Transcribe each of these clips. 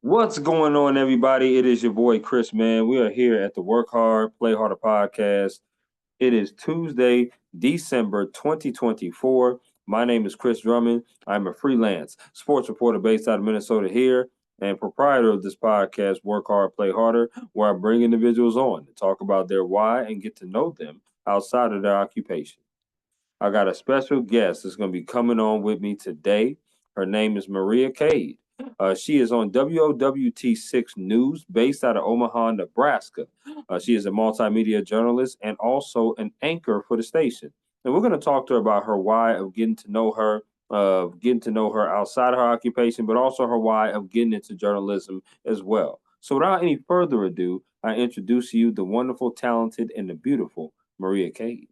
What's going on, everybody? It is your boy Chris, man. We are here at the Work Hard, Play Harder podcast. It is Tuesday, December 2024. My name is Chris Drummond. I'm a freelance sports reporter based out of Minnesota here and proprietor of this podcast, Work Hard, Play Harder, where I bring individuals on to talk about their why and get to know them outside of their occupation. I got a special guest that's going to be coming on with me today. Her name is Maria Cade. She is on WOWT6 News based out of Omaha, Nebraska. She is a multimedia journalist and also an anchor for the station. And we're going to talk to her about her why of getting to know her, outside of her occupation, but also her why of getting into journalism as well. So without any further ado, I introduce you the wonderful, talented, and the beautiful Maria Cade.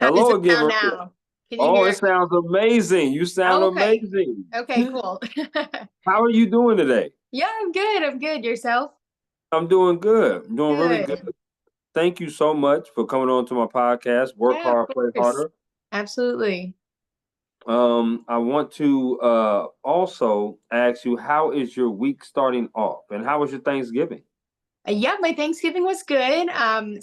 How does Hello it again, sound Maria. now? Can you Oh, hear it it? sounds amazing. You sound Oh, okay. amazing. Okay, cool. How are you doing today? Yeah, I'm good. I'm good. Yourself? I'm doing good. I'm doing really good. Good. Thank you so much for coming on to my podcast, Work Yeah, of Hard, Play course. Harder. Absolutely. I want to also ask you, how is your week starting off, and how was your Thanksgiving? Yeah, my Thanksgiving was good.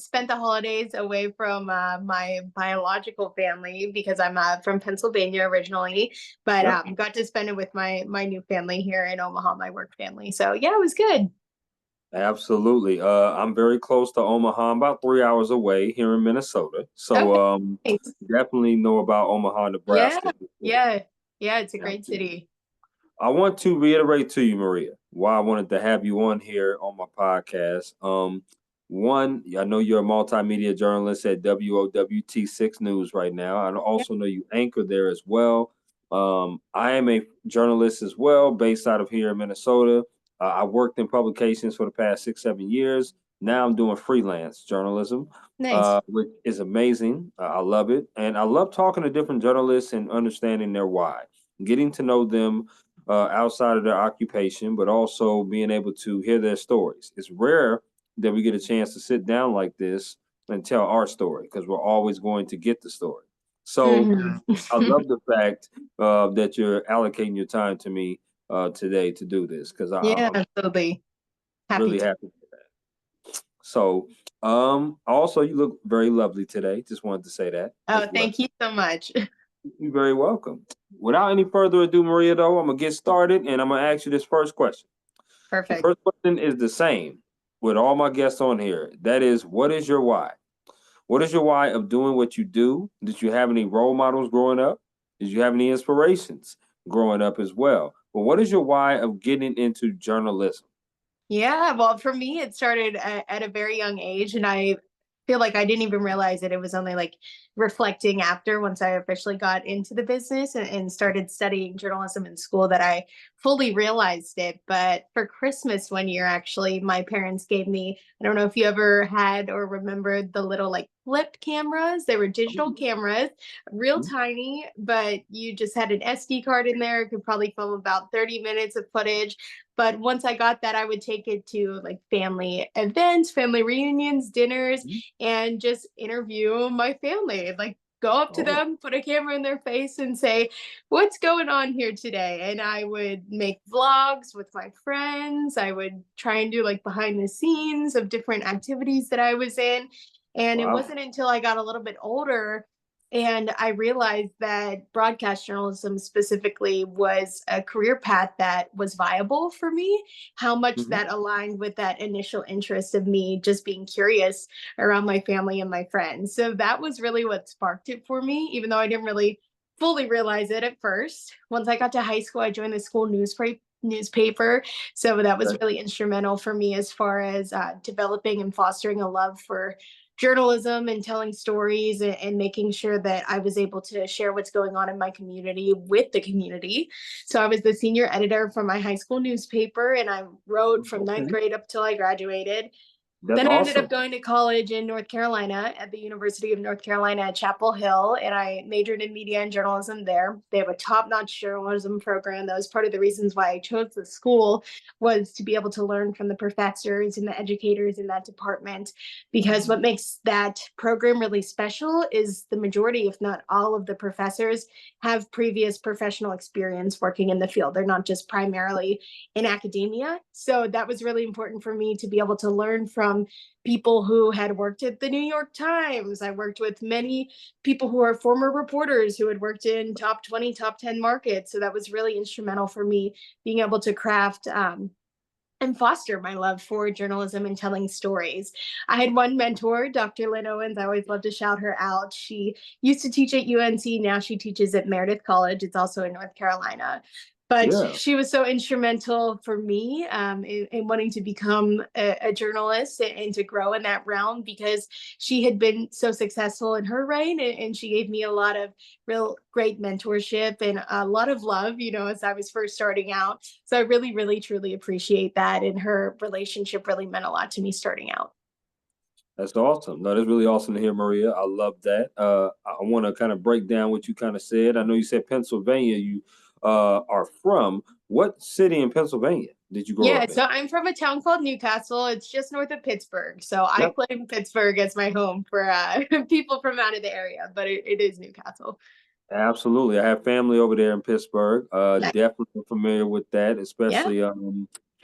Spent the holidays away from my biological family because I'm from Pennsylvania originally, but Yep. got to spend it with my new family here in Omaha, my work family. So yeah, it was good. Absolutely. I'm very close to Omaha. I'm about 3 hours away here in Minnesota. So Okay. Thanks. definitely know about Omaha, Yeah, Nebraska. yeah, yeah. It's a great Absolutely. city. I want to reiterate to you, Maria, why I wanted to have you on here on my podcast. One, I know you're a multimedia journalist at WOWT6 News right now. I Yeah. also know you anchor there as well. I am a journalist as well, based out of here in Minnesota. I worked in publications for the past 6, 7 years. Now I'm doing freelance journalism, Nice. which is amazing. I love it. And I love talking to different journalists and understanding their why, getting to know them outside of their occupation, but also being able to hear their stories. It's rare that we get a chance to sit down like this and tell our story because we're always going to get the story. So I Hmm. love the fact that you're allocating your time to me today to do this because Yeah, I'm absolutely. Happy really to. happy for that. So, also, you look very lovely today. Just wanted to say that Oh, as well. thank you so much. You're very welcome. Without any further ado, Maria, though, I'm gonna get started and I'm gonna ask you this first question. The Perfect. first question is the same with all my guests on here. That is, what is your why? What is your why of doing what you do? Did you have any role models growing up? Did you have any inspirations growing up as well? But what is your why of getting into journalism? Yeah, well, for me, it started at a very young age, and I feel like I didn't even realize it. It was only like reflecting after once I officially got into the business and started studying journalism in school that I fully realized it. But for Christmas one year, actually, my parents gave me, I don't know if you ever had or remembered the little like flip cameras. They were digital cameras, real Mhm. tiny, but you just had an SD card in there, could probably film about 30 minutes of footage. But once I got that, I would take it to like family events, family reunions, dinners, and just interview my family. Like go up to Oh, them, put a camera in their face, and say, "What's going on here today?" And I would make vlogs with my friends. I would try and do like behind the scenes of different activities that I was in. And it wow. wasn't until I got a little bit older and I realized that broadcast journalism specifically was a career path that was viable for me, how much Mhm. that aligned with that initial interest of me just being curious around my family and my friends. So that was really what sparked it for me, even though I didn't really fully realize it at first. Once I got to high school, I joined the school newspaper. So that was Okay. really instrumental for me as far as developing and fostering a love for journalism and telling stories and making sure that I was able to share what's going on in my community with the community. So I was the senior editor for my high school newspaper and I wrote from ninth Okay. grade up till I graduated. That's Then I ended awesome. up going to college in North Carolina at the University of North Carolina at Chapel Hill, and I majored in media and journalism there. They have a top-notch journalism program. That was part of the reasons why I chose the school, was to be able to learn from the professors and the educators in that department. Because what makes that program really special is the majority, if not all, of the professors have previous professional experience working in the field. They're not just primarily in academia. So that was really important for me to be able to learn from people who had worked at the New York Times. I worked with many people who are former reporters who had worked in top 20, top 10 markets. So that was really instrumental for me being able to craft and foster my love for journalism and telling stories. I had one mentor, Dr. Lynn Owens. I always love to shout her out. She used to teach at UNC. Now she teaches at Meredith College. It's also in North Carolina. But Yeah. she was so instrumental for me in wanting to become a journalist and to grow in that realm, because she had been so successful in her right. And she gave me a lot of real great mentorship and a lot of love, as I was first starting out. So I really, really, truly appreciate that. And her relationship really meant a lot to me starting out. That's awesome. No, that's really awesome to hear, Maria. I love that. I want to kind of break down what you kind of said. I know you said Pennsylvania you are from. What city in Pennsylvania did you grow Yeah, up in? so I'm from a town called Newcastle. It's just north of Pittsburgh. So I Yep, claim Pittsburgh as my home for people from out of the area, but it is Newcastle. absolutely. I have family over there in Pittsburgh. Nice. Definitely familiar with that, Yeah, especially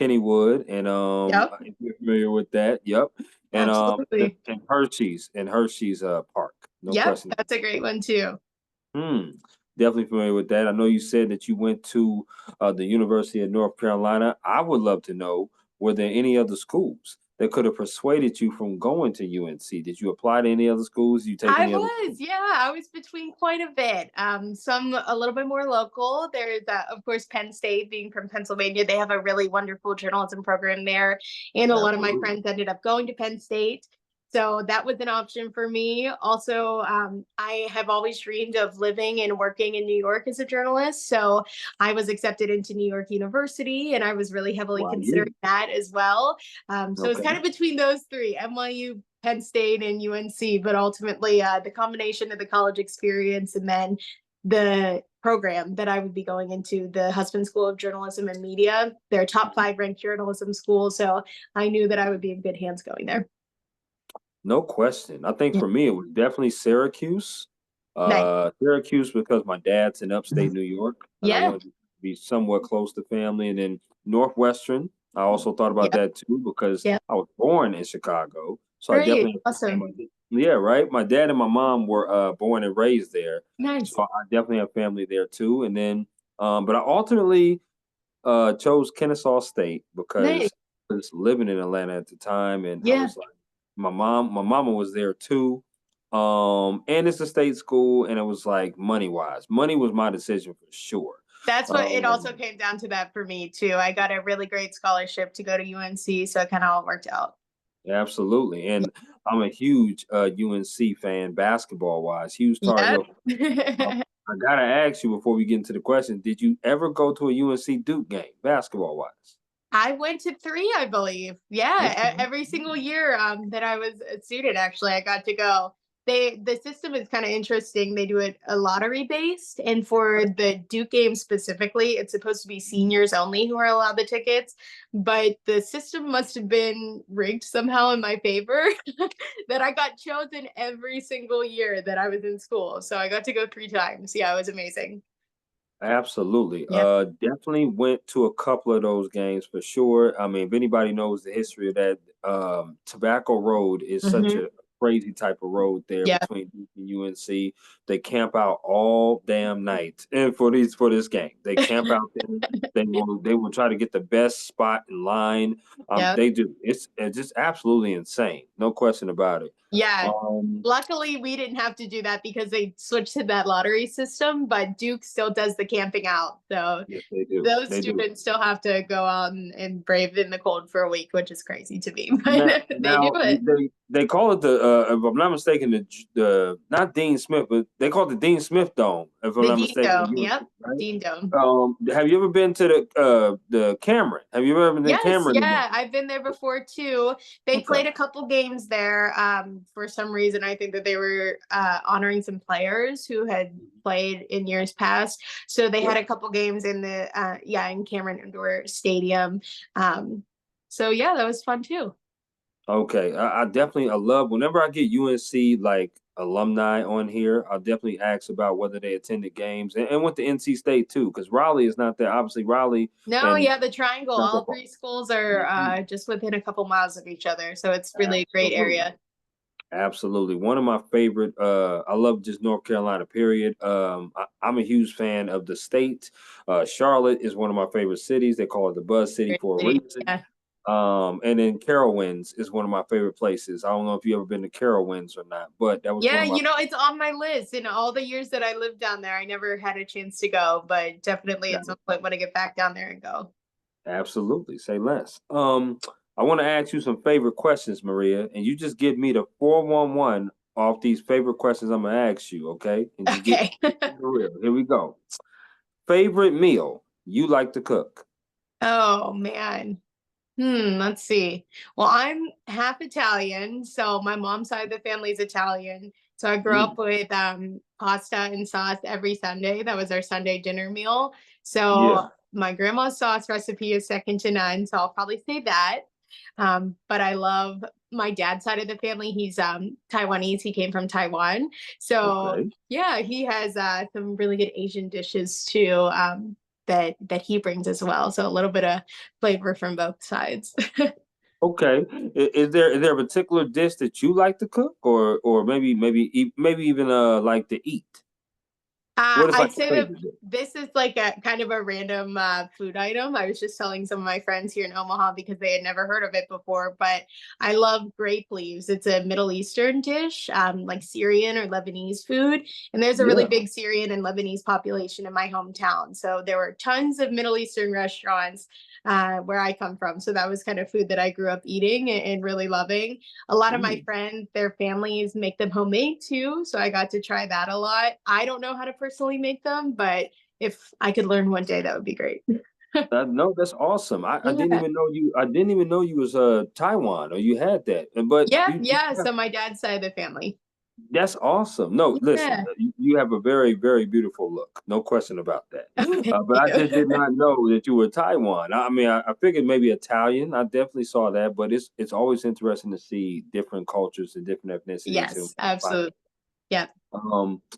Kennywood, and yep, if you're familiar with that. Yep. And absolutely. and Hershey's Park. No Yep, question. that's a great one too. Hmm. Definitely familiar with that. I know you said that you went to the University of North Carolina. I would love to know, were there any other schools that could have persuaded you from going to UNC? Did you apply to any other schools? Did you take I any other? was, yeah, I was between quite a bit. Some a little bit more local. There's, of course, Penn State. Being from Pennsylvania, they have a really wonderful journalism program there, and a lot of my Absolutely. friends ended up going to Penn State. So that was an option for me. Also, I have always dreamed of living and working in New York as a journalist. So I was accepted into New York University, and I was really heavily Why considering you? that as well. So it's Okay. kind of between those three: NYU, Penn State, and UNC, but ultimately the combination of the college experience and then the program that I would be going into, the Husband School of Journalism and Media, they're top 5 ranked journalism school. So I knew that I would be in good hands going there. No question. I think Yeah. for me, it was definitely Syracuse. Nice. Syracuse because my dad's in upstate New York, and I Yeah. wanted to be somewhat close to family. And then Northwestern, I also thought about Yeah. that too because Yeah. I was born in Chicago, so I Great. definitely, Awesome. yeah, right. My dad and my mom were born and raised there, Nice. so I definitely have family there too. And then, but I ultimately chose Kennesaw State Nice. because I was living in Atlanta at the time, and I Yeah. was like, my mama was there too. And it's a state school, and it was like money wise, money was my decision for sure. That's what it also Um, came down to that for me too. I got a really great scholarship to go to UNC, so it kind of all worked out. Absolutely, and I'm a huge UNC fan, basketball wise, huge Tar Yep. Heel. I gotta ask you before we get into the question: did you ever go to a UNC Duke game, basketball wise? I went to 3, I believe. Yeah, Okay. every single year that I was a student, actually, I got to go. The system is kind of interesting. They do it a lottery based, and for the Duke game specifically, it's supposed to be seniors only who are allowed the tickets. But the system must have been rigged somehow in my favor that I got chosen every single year that I was in school. So I got to go 3 times. Yeah, it was amazing. Absolutely. Yeah. Definitely went to a couple of those games for sure. I mean, if anybody knows the history of that, Tobacco Road is such Hmm. a crazy type of road there Yeah. between Duke and UNC. They camp out all damn night, and for this game, they camp out there. They will try to get the best spot in line. Yeah. They do. It's just absolutely insane. No question about it. Yeah. Um, Luckily, we didn't have to do that because they switched to that lottery system, but Duke still does the camping out. So yes, they do. those They do. students still have to go out and brave in the cold for a week, which is crazy to me, Now, but they do now it. They call it if I'm not mistaken, the not Dean Smith, but they call it the Dean Smith Dome, if I'm The not Dean mistaken. Dome. Yep. Right? Dean Dome. Have you ever been to the Cameron? Have you ever been to Yes, Cameron? yeah, I've been there before too. They Okay. played a couple games there. For some reason, I think that they were honoring some players who had played in years past. So they had Yep. a couple games in the in Cameron Indoor Stadium. So yeah, that was fun too. Okay. I love whenever I get UNC like alumni on here, I'll definitely ask about whether they attended games and went to NC State too, because Raleigh is not there. Obviously, Raleigh No, and yeah, the Triangle. All three schools are just within a couple miles of each other, so it's really a great absolutely. area. Absolutely. One of my favorite, I love just North Carolina, period. I'm a huge fan of the state. Charlotte is one of my favorite cities. They call it the Buzz City Great for a city. reason. Yeah. And then Carowinds is one of my favorite places. I don't know if you ever been to Carowinds or not, but that was one Yeah, of my it's on my list. In all the years that I lived down there, I never had a chance to go, but definitely at some point when I get back down there and go. absolutely. Say less. I want to ask you some favorite questions, Maria, and you just give me the 411 off these favorite questions I'm gonna ask you, okay? And just get Okay. real. Here we go. Favorite meal you like to cook? Oh man. Let's see. Well, I'm half Italian, so my mom's side of the family is Italian. So I grew up Mm, with pasta and sauce every Sunday. That was our Sunday dinner meal. yeah. So my grandma's sauce recipe is second to none. So I'll probably say that. But I love my dad's side of the family. He's Taiwanese. He came from Taiwan. So Okay. yeah, he has some really good Asian dishes too. That he brings as well. So a little bit of flavor from both sides. Okay. Is there a particular dish that you like to cook, or maybe even like to eat? What is like I'd your say that favorite dish? this is like a kind of a random food item. I was just telling some of my friends here in Omaha because they had never heard of it before, but I love grape leaves. It's a Middle Eastern dish, like Syrian or Lebanese food. And there's a really Yeah. big Syrian and Lebanese population in my hometown. So there were tons of Middle Eastern restaurants where I come from. So that was kind of food that I grew up eating and really loving. A lot of my Mm. friends, their families make them homemade too. So I got to try that a lot. I don't know how to personally make them, but if I could learn one day, that would be great. No, that's awesome. I didn't Yeah. even know you. I didn't even know you was Taiwan or you had that. But Yeah. you Yeah. have, So my dad's side of the family. that's awesome. No, listen, Yeah. you have a very, very beautiful look. No question about that. Thank But I just did you. not know that you were Taiwan. I mean, I figured maybe Italian. I definitely saw that, but it's always interesting to see different cultures and different ethnicities and Yes, whatnot. absolutely. Yeah.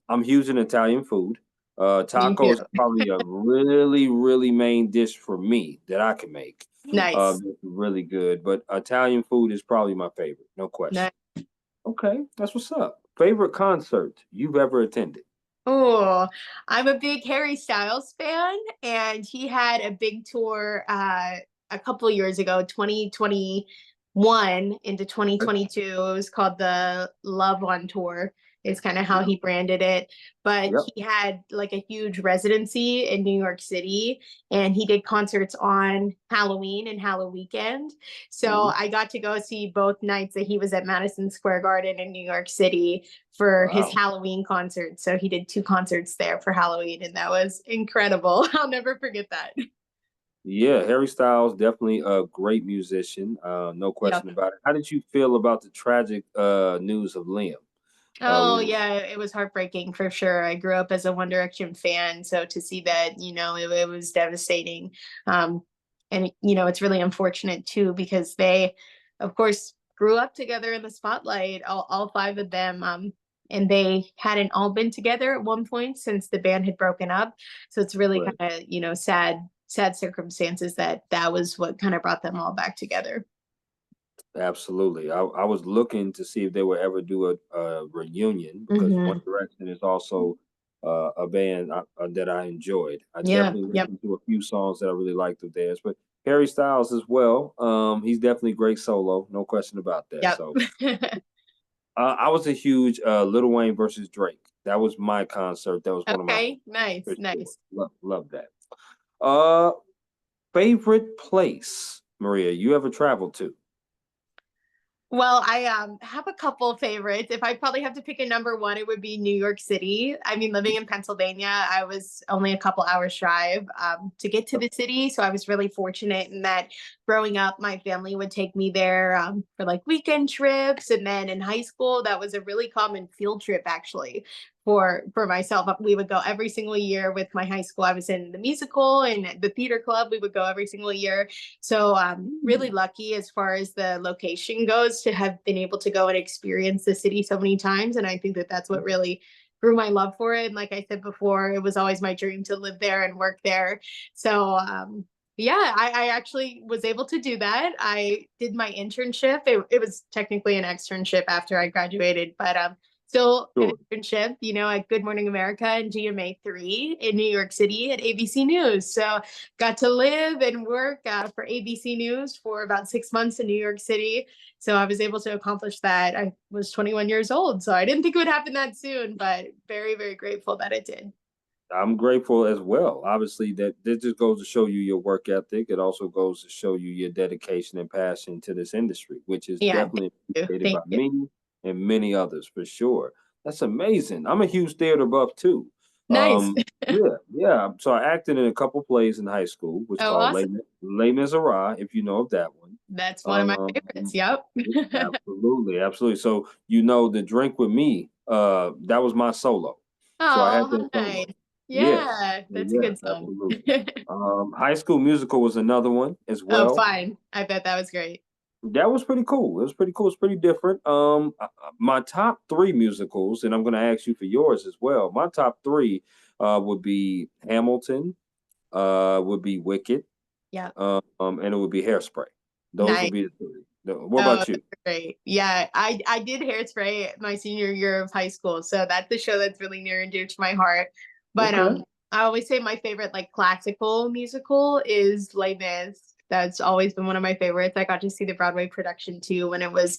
I'm huge in Italian food. Me too. Tacos are probably a really, really main dish for me that I can make. Nice. That's really good. But Italian food is probably my favorite, no question. Nice. Okay, that's what's up. Favorite concert you've ever attended? Oh, I'm a big Harry Styles fan, and he had a big tour a couple of years ago, 2021 into 2022. It was called the Love on Tour, is kind of how Yep, he branded it. But yep. he had like a huge residency in New York City, and he did concerts on Halloween and Halloween weekend. So Mhm. I got to go see both nights that he was at Madison Square Garden in New York City for his Wow. Halloween concert. So he did two concerts there for Halloween, and that was incredible. I'll never forget that. Yeah, Harry Styles definitely a great musician. No question Yep. about it. How did you feel about the tragic news of Liam? Oh Uh, yeah, it was heartbreaking for sure. I grew up as a One Direction fan, so to see that, it was devastating. Um, and it's really unfortunate too because they, of course, grew up together in the spotlight, all five of them. And they hadn't all been together at one point since the band had broken up. So it's really right. kind of, sad circumstances that was what kind of brought them all back together. Absolutely. I was looking to see if they would ever do a reunion because One Hmm. Direction is also a band that I enjoyed. I Yeah. definitely Yep. listened to a few songs that I really liked of theirs, but Harry Styles as well. He's definitely great solo, no question about that. Yep. So I was a huge Lil Wayne versus Drake. That was my concert. That was one of my Okay. Nice. for sure. Nice. Love that. Uh, Favorite place, Maria, you ever traveled to? Well, I have a couple favorites. If I probably have to pick a number one, it would be New York City. I mean, living in Pennsylvania, I was only a couple hours drive to get to the city. So I was really fortunate in that growing up, my family would take me there for like weekend trips. And then in high school, that was a really common field trip actually for myself. We would go every single year with my high school. I was in the musical and the theater club. We would go every single year. So really lucky as far as the location goes to have been able to go and experience the city so many times. And I think that that's what really grew my love for it. And like I said before, it was always my dream to live there and work there. So yeah, I actually was able to do that. I did my internship. It was technically an externship after I graduated, but still an Sure. internship, at Good Morning America and GMA3 in New York City at ABC News. So got to live and work for ABC News for about 6 months in New York City. So I was able to accomplish that. I was 21 years old, so I didn't think it would happen that soon, but very, very grateful that it did. I'm grateful as well. Obviously, that this just goes to show you your work ethic. It also goes to show you your dedication and passion to this industry, which is Yeah, definitely thank you. appreciated Thank by you. me and many others for sure. That's amazing. I'm a huge theater buff too. Nice. Yeah, yeah. So I acted in a couple plays in high school, which Oh, called awesome. Les Miserables, if you know of that one. That's one of my favorites. Um, Yep. Absolutely, absolutely. So you know, the drink with me, that was my solo. So I had Oh, that how nice. solo. Yes, Yeah, that's a yes, good song. absolutely. High School Musical was another one as Oh, well. fine. I bet that was great. That was pretty cool. It was pretty cool. It's pretty different. My top three musicals, and I'm going to ask you for yours as well. My top three would be Hamilton, would be Wicked, Yeah. and it would be Hairspray. Those Nice. would be the three. What Oh, about you? that's great. Yeah, I did Hairspray my senior year of high school, so that's a show that's really near and dear to my heart. But Okay. I always say my favorite like classical musical is Les Mis. That's always been one of my favorites. I got to see the Broadway production too when it was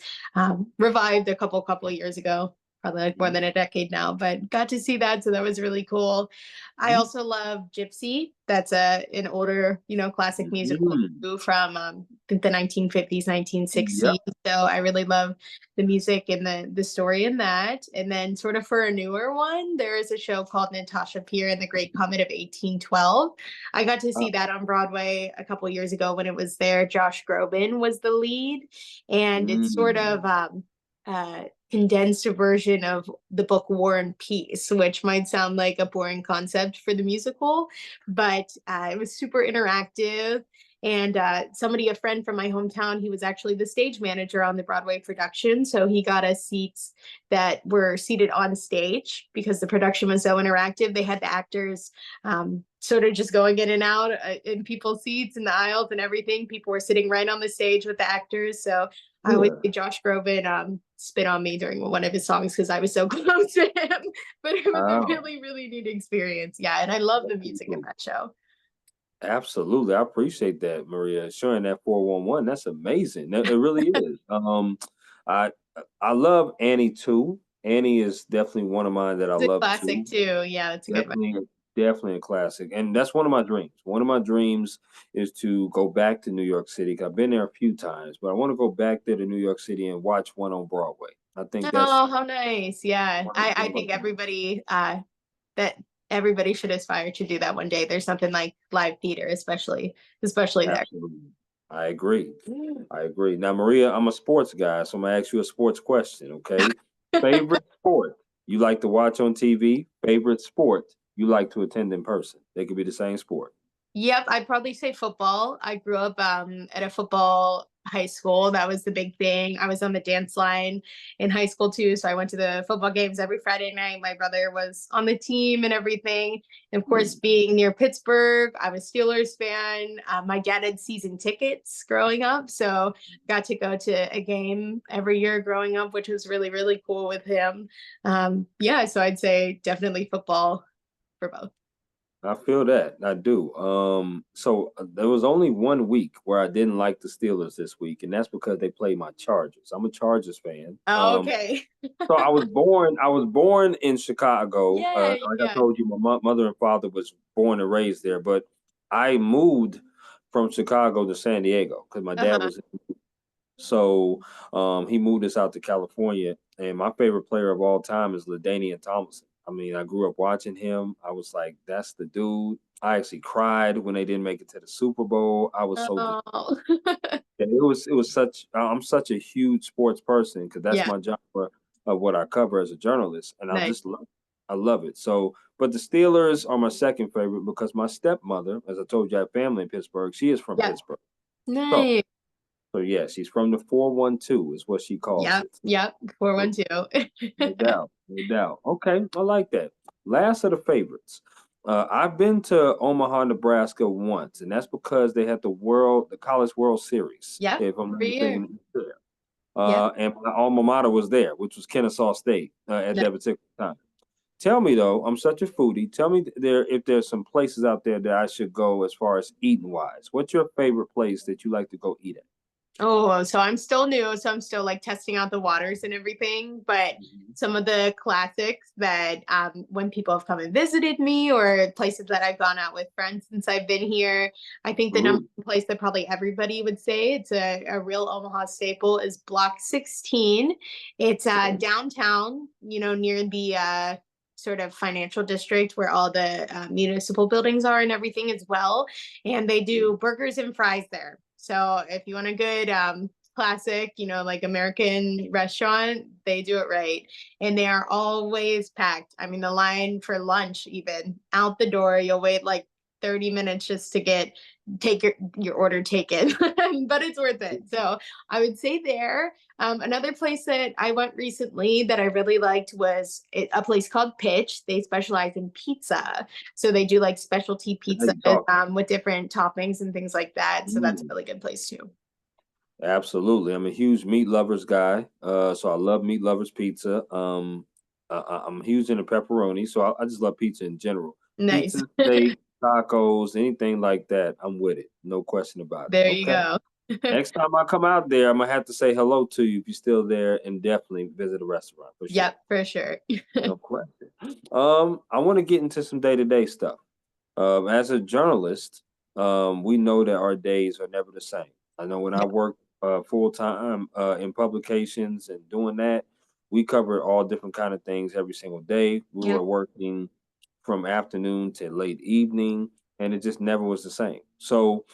revived a couple of years ago, probably like more than a decade now. But got to see that, so that was really cool. I Mhm. also love Gypsy. That's an older, classic musical Mhm. from I think the 1950s, Yep. 1960s. So I really love the music and the story in that. And then sort of for a newer one, there is a show called Natasha Peer and the Great Comet of 1812. I got to Uh, see that on Broadway a couple years ago when it was there. Josh Groban was the lead, and it's sort of mm. condensed version of the book War and Peace, which might sound like a boring concept for the musical, but it was super interactive. And a friend from my hometown, he was actually the stage manager on the Broadway production. So he got us seats that were seated on stage because the production was so interactive. They had the actors sort of just going in and out in people's seats in the aisles and everything. People were sitting right on the stage with the actors. So I always Yeah. say Josh Groban spit on me during one of his songs because I was so close to him. But it was a Wow. really, really neat experience. Yeah, and I love the That's pretty music in cool. that show. Absolutely. I appreciate that, Maria. Showing that 411. That's amazing. It really is. I I love Annie too. Annie is definitely one of mine that I It's a love classic too. too. Yeah, it's a good one. Definitely, definitely a classic. And that's one of my dreams. One of my dreams is to go back to New York City. I've been there a few times, but I want to go back there to New York City and watch one on Broadway. I think that's Oh, how nice. Yeah. I one of my think dreams. that everybody should aspire to do that one day. There's something like live theater, especially there. Absolutely. I agree. I agree. Now, Maria, I'm a sports guy, so I'm gonna ask you a sports question, okay? Favorite sport you like to watch on TV? Favorite sport you like to attend in person? They could be the same sport. Yep, I'd probably say football. I grew up at a football high school. That was the big thing. I was on the dance line in high school too, so I went to the football games every Friday night. My brother was on the team and everything. And of course, Hmm. being near Pittsburgh, I'm a Steelers fan. My dad had season tickets growing up, so got to go to a game every year growing up, which was really, really cool with him. Yeah, so I'd say definitely football for both. I feel that. I do. There was only 1 week where I didn't like the Steelers this week, and that's because they played my Chargers. I'm a Chargers fan. Oh, okay. So I was born in Chicago. Yeah, Like I yeah. told you, my mother and father was born and raised there, but I moved from Chicago to San Diego because my dad Uh-huh. was So he moved us out to California, and my favorite player of all time is LaDainian Tomlinson. I mean, I grew up watching him. I was like, that's the dude. I actually cried when they didn't make it to the Super Bowl. I was so Oh, and it was such I'm such a huge sports person because that's yeah, my job of what I cover as a journalist, and nice. I love it. So, but the Steelers are my second favorite because my stepmother, as I told you, I have family in Pittsburgh. She is from Yep, Pittsburgh. So, nice. so yeah, she's from the 412 is what she calls Yep, it. yep. So, 412. no doubt, no doubt. Okay, I like that. Last of the favorites. I've been to Omaha, Nebraska once, and that's because they had the College World Series. Yep, If I'm not every year. mistaken, there. Yep. And my alma mater was there, which was Kennesaw State at Nice. that particular time. Tell me though, I'm such a foodie. Tell me there if there's some places out there that I should go as far as eating wise. What's your favorite place that you like to go eat at? Oh, so I'm still new, so I'm still like testing out the waters and everything. But Mhm. some of the classics that when people have come and visited me, or places that I've gone out with friends since I've been here, I think the number Ooh, one place that probably everybody would say it's a real Omaha staple is Block 16. It's okay. downtown, near the sort of financial district where all the municipal buildings are and everything as well. And they do burgers and fries there. So if you want a good classic, like American restaurant, they do it right. And they are always packed. I mean, the line for lunch, even out the door, you'll wait like 30 minutes just to take your order taken, but it's worth it. So I would say there. Another place that I went recently that I really liked was a place called Pitch. They specialize in pizza. So they do like specialty How pizzas you talking? with different toppings and things like that. So that's a Mm, really good place too. absolutely. I'm a huge meat lovers guy. So I love meat lovers pizza. I'm huge into pepperoni, so I just love pizza in general. Nice. Pizza, steak, tacos, anything like that, I'm with it. No question about it. There you Okay. go. Next time I come out there, I'm gonna have to say hello to you if you're still there, and definitely visit a restaurant for sure. Yep, for sure. No question. I want to get into some day-to-day stuff. As a journalist, we know that our days are never the same. I know when I Yep, worked full time in publications and doing that, we covered all different kind of things every single day. We yep. were working from afternoon to late evening, and it just never was the same. So,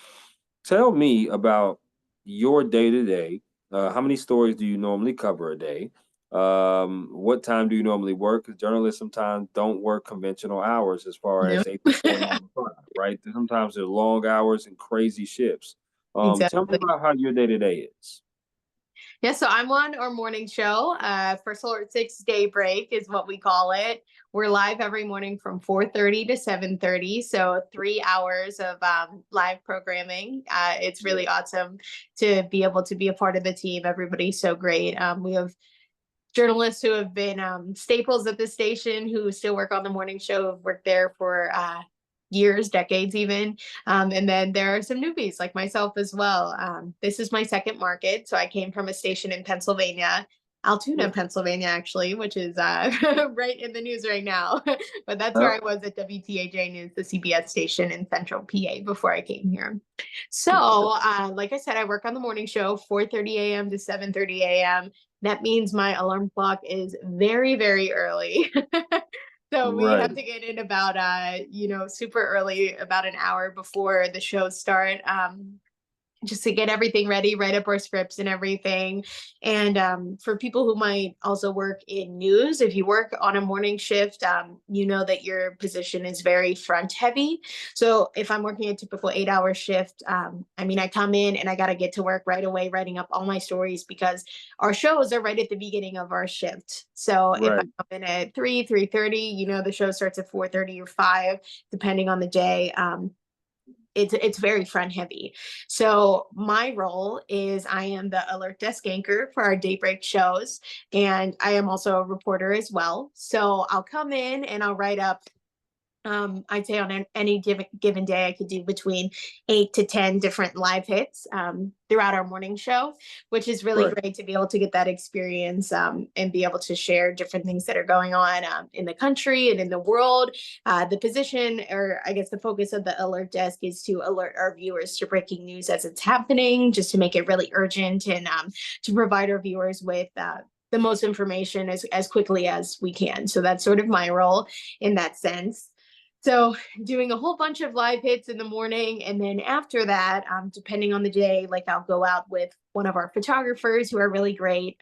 tell me about your day to day. How many stories do you normally cover a day? What time do you normally work? Because journalists sometimes don't work conventional hours as far No. as 8 to 4, 9 to 5, right? Sometimes they're long hours and crazy shifts. Tell me Exactly. about how your day to day is. Yeah, so I'm on our morning show. First Alert 6 Daybreak is what we call it. We're live every morning from 4:30 to 7:30, so 3 hours of live programming. It's Yeah. really awesome to be able to be a part of the team. Everybody's so great. We have journalists who have been staples at the station who still work on the morning show, have worked there for years, decades even. And then there are some newbies like myself as well. This is my second market. So I came from a station in Pennsylvania, Altoona, Yeah. Pennsylvania, actually, which is right in the news right now. But that's where Huh? I was at WTAJ News, the CBS station in Central PA before I came here. So, like I said, I work on the morning show, 4:30 a.m. to 7:30 a.m. That means my alarm clock is very, very early. So we have Right. to get in about super early, about an hour before the shows start. Just to get everything ready, write up our scripts and everything. And for people who might also work in news, if you work on a morning shift, you know that your position is very front heavy. So if I'm working a typical 8 hour shift, I mean, I come in and I got to get to work right away, writing up all my stories because our shows are right at the beginning of our shift. So if I Right. come in at 3:30, the show starts at 4:30 or 5, depending on the day. It's very front heavy. So my role is I am the alert desk anchor for our daybreak shows, and I am also a reporter as well. So I'll come in and I'll write up I'd say on any given day, I could do between 8 to 10 different live hits throughout our morning show, which is really Right. great to be able to get that experience and be able to share different things that are going on in the country and in the world. The position, or I guess the focus of the alert desk, is to alert our viewers to breaking news as it's happening, just to make it really urgent and to provide our viewers with the most information as quickly as we can. So that's sort of my role in that sense. So doing a whole bunch of live hits in the morning, and then after that, depending on the day, like I'll go out with one of our photographers who are really great.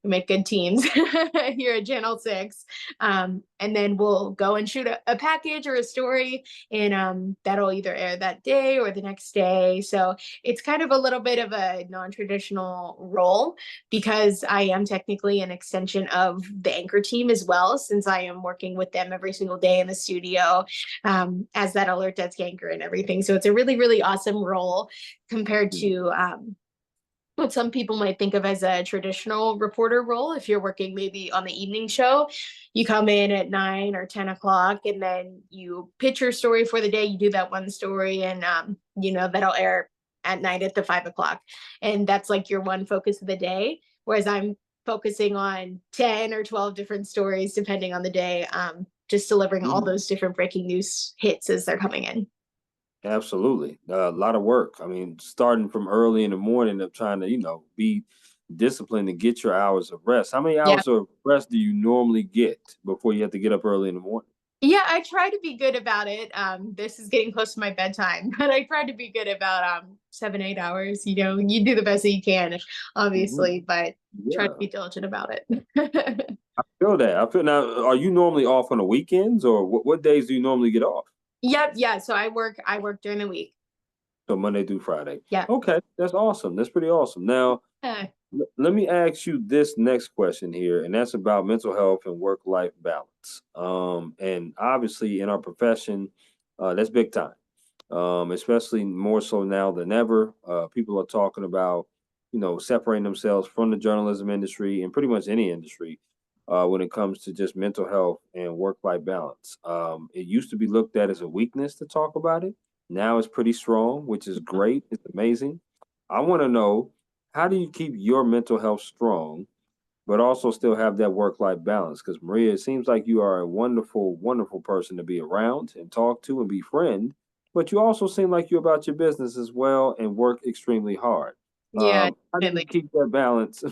We make good teams here at Channel 6. And then we'll go and shoot a package or a story, and that'll either air that day or the next day. So it's kind of a little bit of a non-traditional role, because I am technically an extension of the anchor team as well, since I am working with them every single day in the studio as that alert desk anchor and everything. So it's a really, really awesome role compared to what some people might think of as a traditional reporter role. If you're working maybe on the evening show, you come in at 9 or 10 o'clock, and then you pitch your story for the day. You do that one story, and that'll air at night at the 5 o'clock, and that's like your one focus of the day. Whereas I'm focusing on 10 or 12 different stories depending on the day, just delivering all those different breaking news hits as they're coming in. Absolutely. A lot of work. I mean, starting from early in the morning of trying to, be disciplined to get your hours of rest. How many Yeah. hours of rest do you normally get before you have to get up early in the morning? Yeah, I try to be good about it. This is getting close to my bedtime, but I try to be good about 7, 8 hours. You do the best that you can, Mhm. obviously, but try to Yeah, be diligent about it. I feel that. I feel now. Are you normally off on the weekends, or what days do you normally get off? Yep, yeah. So I work during the week. So Monday through Friday. Yeah. Okay, that's awesome. That's pretty awesome. Now, Yeah. let me ask you this next question here, and that's about mental health and work-life balance. And obviously, in our profession, that's big time. Especially more so now than ever. People are talking about, separating themselves from the journalism industry and pretty much any industry when it comes to just mental health and work-life balance. It used to be looked at as a weakness to talk about it. Now it's pretty strong, which is great. It's amazing. I want to know, how do you keep your mental health strong, but also still have that work-life balance? Because Maria, it seems like you are a wonderful, wonderful person to be around and talk to and befriend, but you also seem like you're about your business as well and work extremely hard. Yeah, How do you definitely. keep that balance?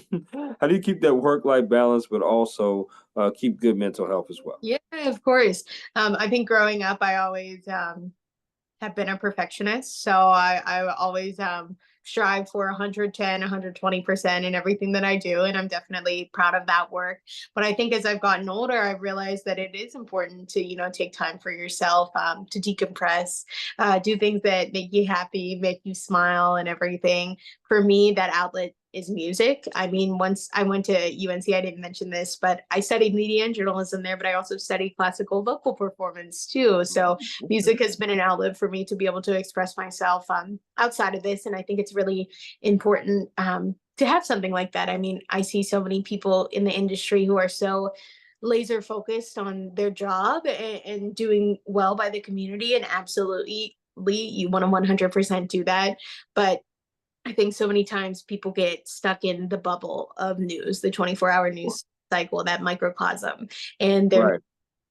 How do you keep that work-life balance, but also keep good mental health as well? Yeah, of course. I think growing up, I always have been a perfectionist. So I always strive for 110, 120% in everything that I do. And I'm definitely proud of that work. But I think as I've gotten older, I've realized that it is important to, take time for yourself, to decompress, do things that make you happy, make you smile and everything. For me, that outlet is music. I mean, once I went to UNC, I didn't mention this, but I studied media and journalism there, but I also studied classical vocal performance too. So music has been an outlet for me to be able to express myself outside of this. And I think it's really important to have something like that. I mean, I see so many people in the industry who are so laser focused on their job and doing well by the community. And absolutely, you want to 100% do that. But I think so many times people get stuck in the bubble of news, the 24-hour news cycle, that microcosm, and they're Right.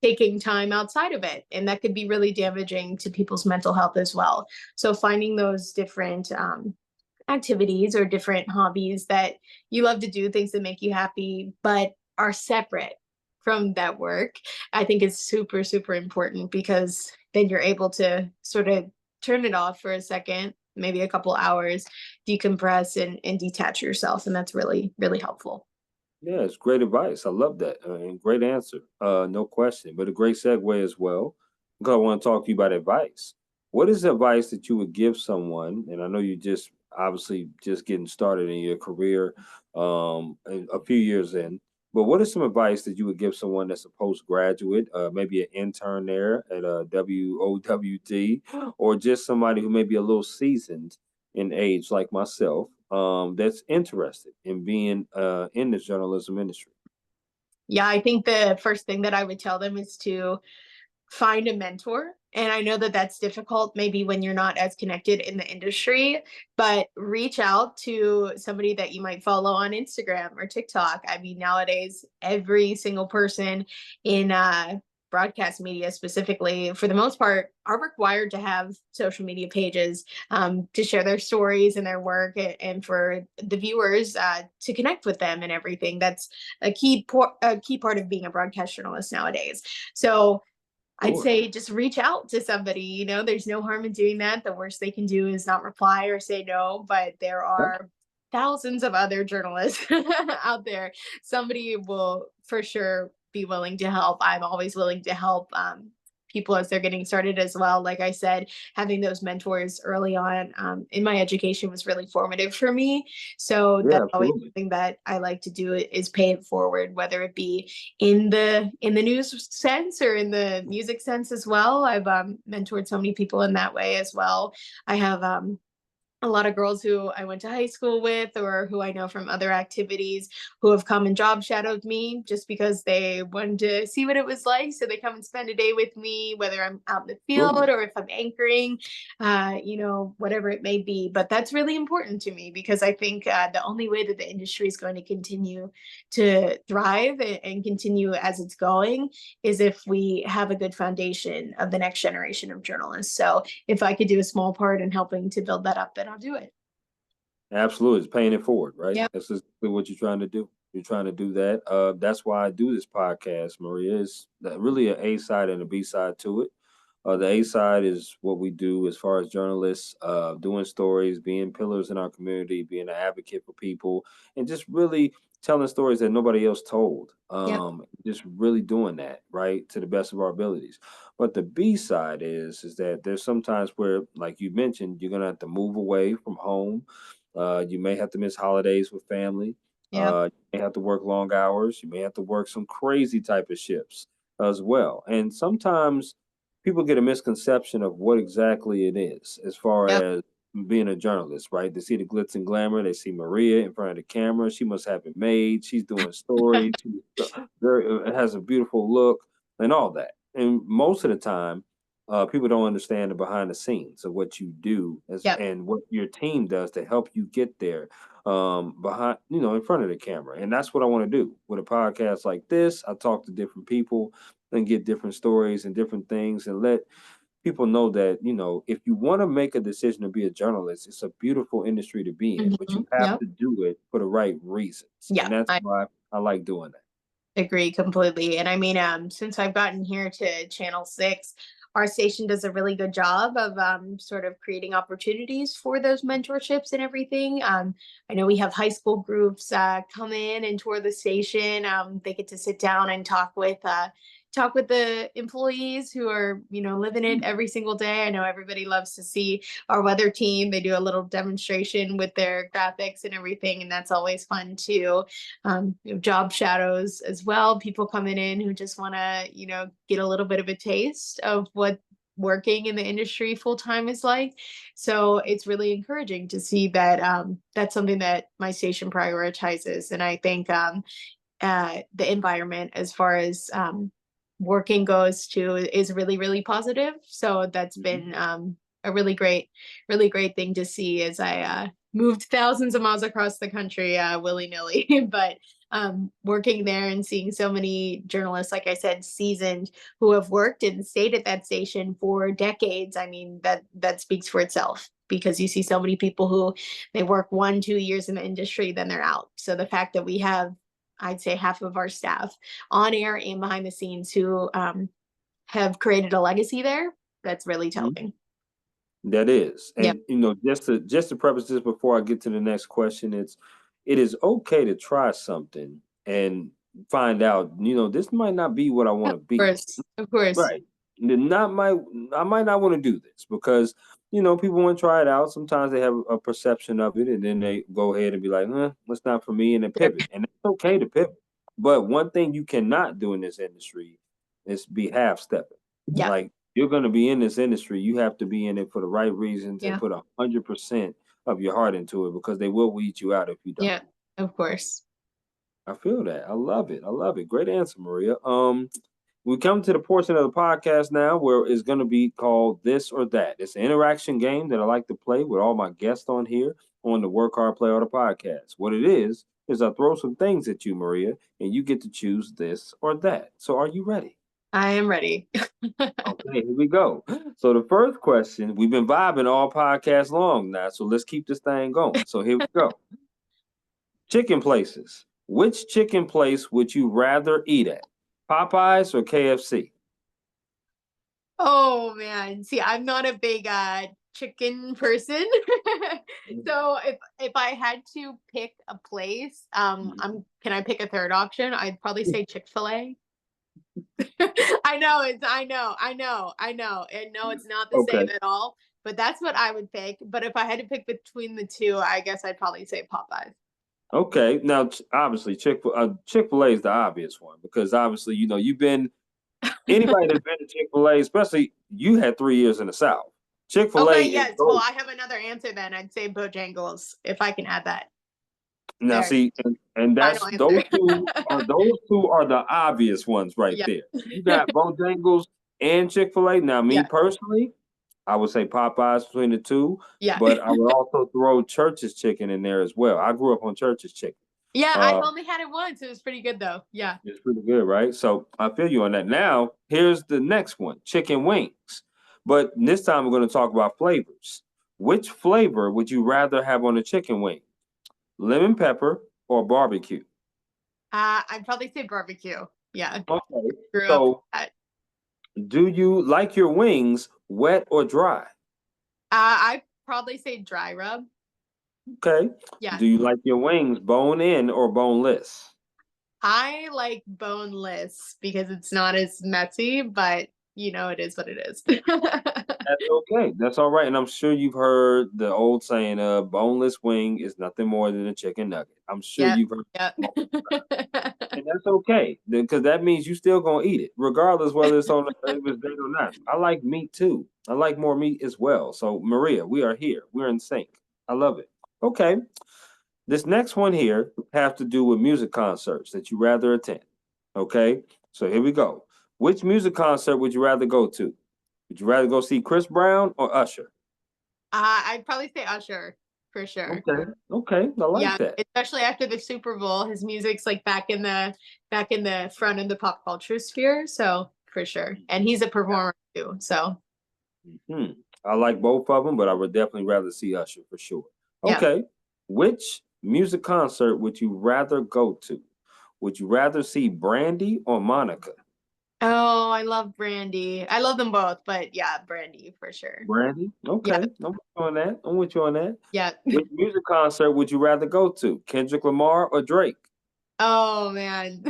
taking time outside of it. And that could be really damaging to people's mental health as well. So finding those different activities or different hobbies that you love to do, things that make you happy, but are separate from that work, I think is super, super important, because then you're able to sort of turn it off for a second, maybe a couple hours, decompress and detach yourself. And that's really, really helpful. Yeah, it's great advice. I love that, and great answer. No question, but a great segue as well. Because I want to talk to you about advice. What is advice that you would give someone? And I know you just obviously just getting started in your career, a few years in. But what is some advice that you would give someone that's a postgraduate, maybe an intern there at a WOWT, or just somebody who may be a little seasoned in age like myself, that's interested in being in this journalism industry? Yeah, I think the first thing that I would tell them is to find a mentor. And I know that that's difficult maybe when you're not as connected in the industry, but reach out to somebody that you might follow on Instagram or TikTok. I mean, nowadays, every single person in broadcast media specifically, for the most part, are required to have social media pages to share their stories and their work, and for the viewers to connect with them and everything. That's a key part of being a broadcast journalist nowadays. So I'd Sure. say just reach out to somebody. There's no harm in doing that. The worst they can do is not reply or say no, but there Yep. are thousands of other journalists out there. Somebody will for sure be willing to help. I'm always willing to help people as they're getting started as well. Like I said, having those mentors early on in my education was really formative for me. So Yeah, that's always absolutely. something that I like to do, is pay it forward, whether it be in the news sense or in the music sense as well. I've mentored so many people in that way as well. I have a lot of girls who I went to high school with or who I know from other activities who have come and job shadowed me just because they wanted to see what it was like. So they come and spend a day with me, whether I'm out in the field Absolutely. or if I'm anchoring, whatever it may be. But that's really important to me because I think the only way that the industry is going to continue to thrive and continue as it's going is if we have a good foundation of the next generation of journalists. So if I could do a small part in helping to build that up, then I'll do it. Absolutely. It's paying it forward, right? Yeah. That's exactly what you're trying to do. You're trying to do that. That's why I do this podcast, Maria. Is really an A side and a B side to it. The A side is what we do as far as journalists, doing stories, being pillars in our community, being an advocate for people, and just really telling stories that nobody else told. Yep. Just really doing that, right, to the best of our abilities. But the B side is that there's sometimes where, like you mentioned, you're gonna have to move away from home. You may have to miss holidays with family. Yep. You may have to work long hours. You may have to work some crazy type of shifts as well. And sometimes people get a misconception of what exactly it is as far Yep. as being a journalist, right? They see the glitz and glamour. They see Maria in front of the camera. She must have it made. She's doing stories. She's very has a beautiful look and all that. And most of the time, people don't understand the behind the scenes of what you do Yep. and what your team does to help you get there behind, in front of the camera. And that's what I want to do with a podcast like this. I talk to different people and get different stories and different things and let people know that, if you want to make a decision to be a journalist, it's a beautiful industry to be in, but you have Yep. to do it for the right reasons. Yeah. And that's I why I like doing that. agree completely. And I mean, since I've gotten here to Channel 6, our station does a really good job of sort of creating opportunities for those mentorships and everything. I know we have high school groups come in and tour the station. They get to sit down and talk with the employees who are, living it every single day. I know everybody loves to see our weather team. They do a little demonstration with their graphics and everything, and that's always fun too. Job shadows as well. People coming in who just want to, get a little bit of a taste of what working in the industry full time is like. So it's really encouraging to see that that's something that my station prioritizes. And I think the environment as far as working goes too is really, really positive. So that's Mhm. been a really great thing to see as I moved thousands of miles across the country willy nilly. But working there and seeing so many journalists, like I said, seasoned, who have worked and stayed at that station for decades. I mean, that speaks for itself because you see so many people who they work 1, 2 years in the industry, then they're out. So the fact that we have, I'd say, half of our staff on air and behind the scenes who have created a legacy there, that's really Mhm. telling. That is. Yep. And just to preface this before I get to the next question, it is okay to try something and find out, this might not be what I want Of to be. course. Of course. Right. Not my I might not want to do this because people want to try it out. Sometimes they have a perception of it and then they go ahead and be like, that's not for me, and then Sure. pivot. And it's okay to pivot. But one thing you cannot do in this industry is be half stepping. Yeah. Like you're gonna be in this industry, you have to be in it for the right reasons and Yeah. put 100% of your heart into it because they will weed you out if you don't. Yeah. Of course. I feel that. I love it. I love it. Great answer, Maria. we come to the portion of the podcast now where it's going to be called This or That. It's an interaction game that I like to play with all my guests on here on the Work Hard, Play Harder podcast. What it is I throw some things at you, Maria, and you get to choose this or that. So are you ready? I am ready. Okay, here we go. So the first question, we've been vibing all podcast long now, so let's keep this thing going. So here we go. Chicken places. Which chicken place would you rather eat at? Popeyes or KFC? Oh man. See, I'm not a big chicken person. So if I had to pick a place, can I pick a third option? I'd probably say Chick-fil-A. I know it's not the Okay. same at all, but that's what I would pick. But if I had to pick between the two, I guess I'd probably say Popeyes. Okay. Now, obviously, Chick-fil-A is the obvious one because obviously, you've been anybody that's been to Chick-fil-A, especially you had 3 years in the South. Chick-fil-A Okay, is yes. Well, gold. I have another answer then. I'd say Bojangles, if I can add that. Now, There, see, and that's final answer. those two are the obvious ones right Yeah. there. You got Bojangles and Chick-fil-A. Now, me Yeah. personally, I would say Popeyes between the two, Yeah. but I would also throw Church's chicken in there as well. I grew up on Church's chicken. Yeah, I've only had it once. It was pretty good though. Yeah. It's pretty good, right? So I feel you on that. Now, here's the next one, chicken wings. But this time we're going to talk about flavors. Which flavor would you rather have on a chicken wing? Lemon pepper or barbecue? I'd probably say barbecue. Yeah. Okay. Grew up with So that. do you like your wings wet or dry? I'd probably say dry rub. Okay. Yeah. Do you like your wings bone in or boneless? I like boneless because it's not as messy, but it is what it is. That's okay. That's all right. And I'm sure you've heard the old saying, boneless wing is nothing more than a chicken nugget. I'm sure Yep. you've heard Yep. that. And that's okay. Because that means you still gonna eat it, regardless whether it's on if it's dead or not. I like meat too. I like more meat as well. So Maria, we are here. We're in sync. I love it. Okay. This next one here have to do with music concerts that you rather attend. Okay. So here we go. Which music concert would you rather go to? Would you rather go see Chris Brown or Usher? I'd probably say Usher for sure. Okay. Okay. I like Yeah, that. especially after the Super Bowl, his music's like back in the front of the pop culture sphere. So for sure, and he's a performer too. So Hmm. I like both of them, but I would definitely rather see Usher for sure. yeah. Okay. Which music concert would you rather go to? Would you rather see Brandy or Monica? Oh, I love Brandy. I love them both, but yeah, Brandy for sure. Brandy? Yeah, Okay. I'm with you on that. I'm with you on that. yeah. Which music concert would you rather go to? Kendrick Lamar or Drake? Oh man.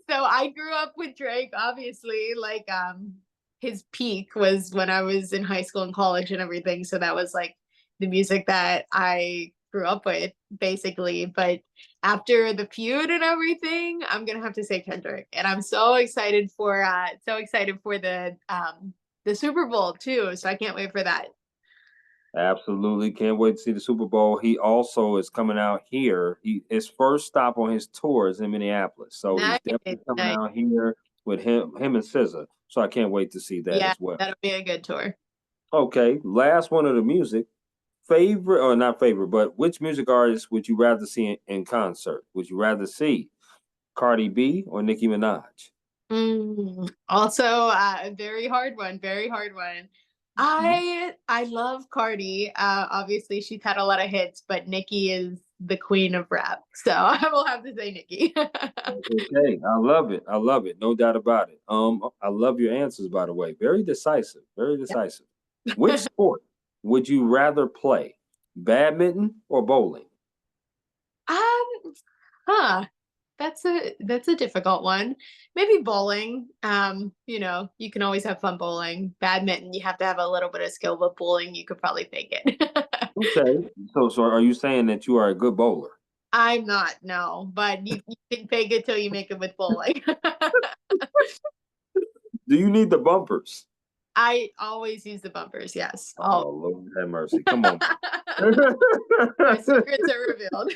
So I grew up with Drake, obviously. Like his peak was when I was in high school and college and everything. So that was like the music that I grew up with, basically. But after the feud and everything, I'm gonna have to say Kendrick. And I'm so excited for the Super Bowl too. So I can't wait for that. Absolutely. Can't wait to see the Super Bowl. He also is coming out here. His first stop on his tour is in Minneapolis. So he's Nice, definitely coming nice. out here with him and SZA. So I can't wait to see that Yeah, as well. that'll be a good tour. Okay, last one of the music. Favorite or not favorite, but which music artist would you rather see in concert? Would you rather see Cardi B or Nicki Minaj? Also, a very hard one. Very hard one. I love Cardi. Obviously, she's had a lot of hits, but Nicki is the queen of rap, so I will have to say Nicki. Okay, I love it. I love it. No doubt about it. I love your answers, by the way. Very decisive. Very decisive. Which sport would you rather play? Badminton or bowling? Um, huh. That's a difficult one. Maybe bowling. You can always have fun bowling. Badminton, you have to have a little bit of skill, but bowling, you could probably fake it. Okay. So are you saying that you are a good bowler? I'm not, no, but you can fake it till you make it with bowling. Do you need the bumpers? I always use the bumpers. Yes. All. Oh, Lord have mercy. Come on. My secrets are revealed.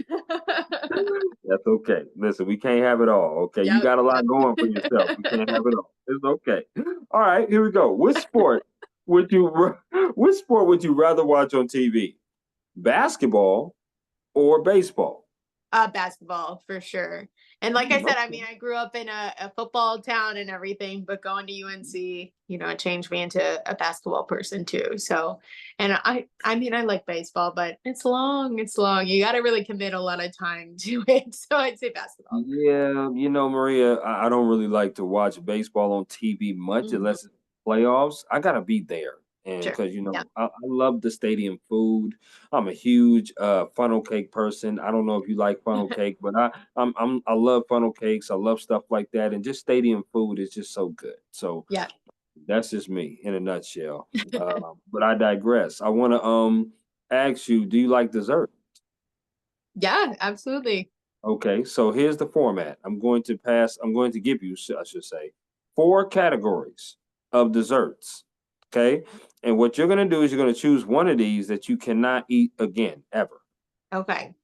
That's okay. Listen, we can't have it all. Okay, you Yep. got a lot going for yourself. We can't have it all. It's okay. All right, here we go. Which sport would you rather watch on TV? Basketball or baseball? Basketball for sure. And like I said, I Okay. mean, I grew up in a football town and everything, but going to UNC, it changed me into a basketball person too. So, and I mean, I like baseball, but it's long. It's long. You got to really commit a lot of time to it. So I'd say basketball. Yeah, Maria, I don't really like to watch baseball on TV much Mhm. unless it's playoffs. I gotta be there, and Sure. because Yeah. I love the stadium food. I'm a huge funnel cake person. I don't know if you like funnel cake, but I love funnel cakes. I love stuff like that, and just stadium food is just so good. So Yeah. that's just me in a nutshell. But I digress. I want to ask you, do you like dessert? Yeah, absolutely. Okay, so here's the format. I'm going to give you, I should say, four categories of desserts. Okay. And what you're going to do is you're going to choose one of these that you cannot eat again, ever. Okay.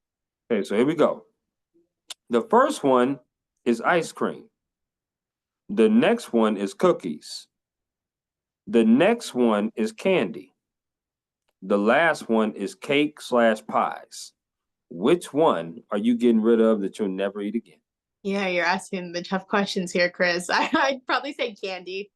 Okay, so here we go. The first one is ice cream. The next one is cookies. The next one is candy. The last one is cake/pies. Which one are you getting rid of that you'll never eat again? Yeah, you're asking the tough questions here, Chris. I'd probably say candy.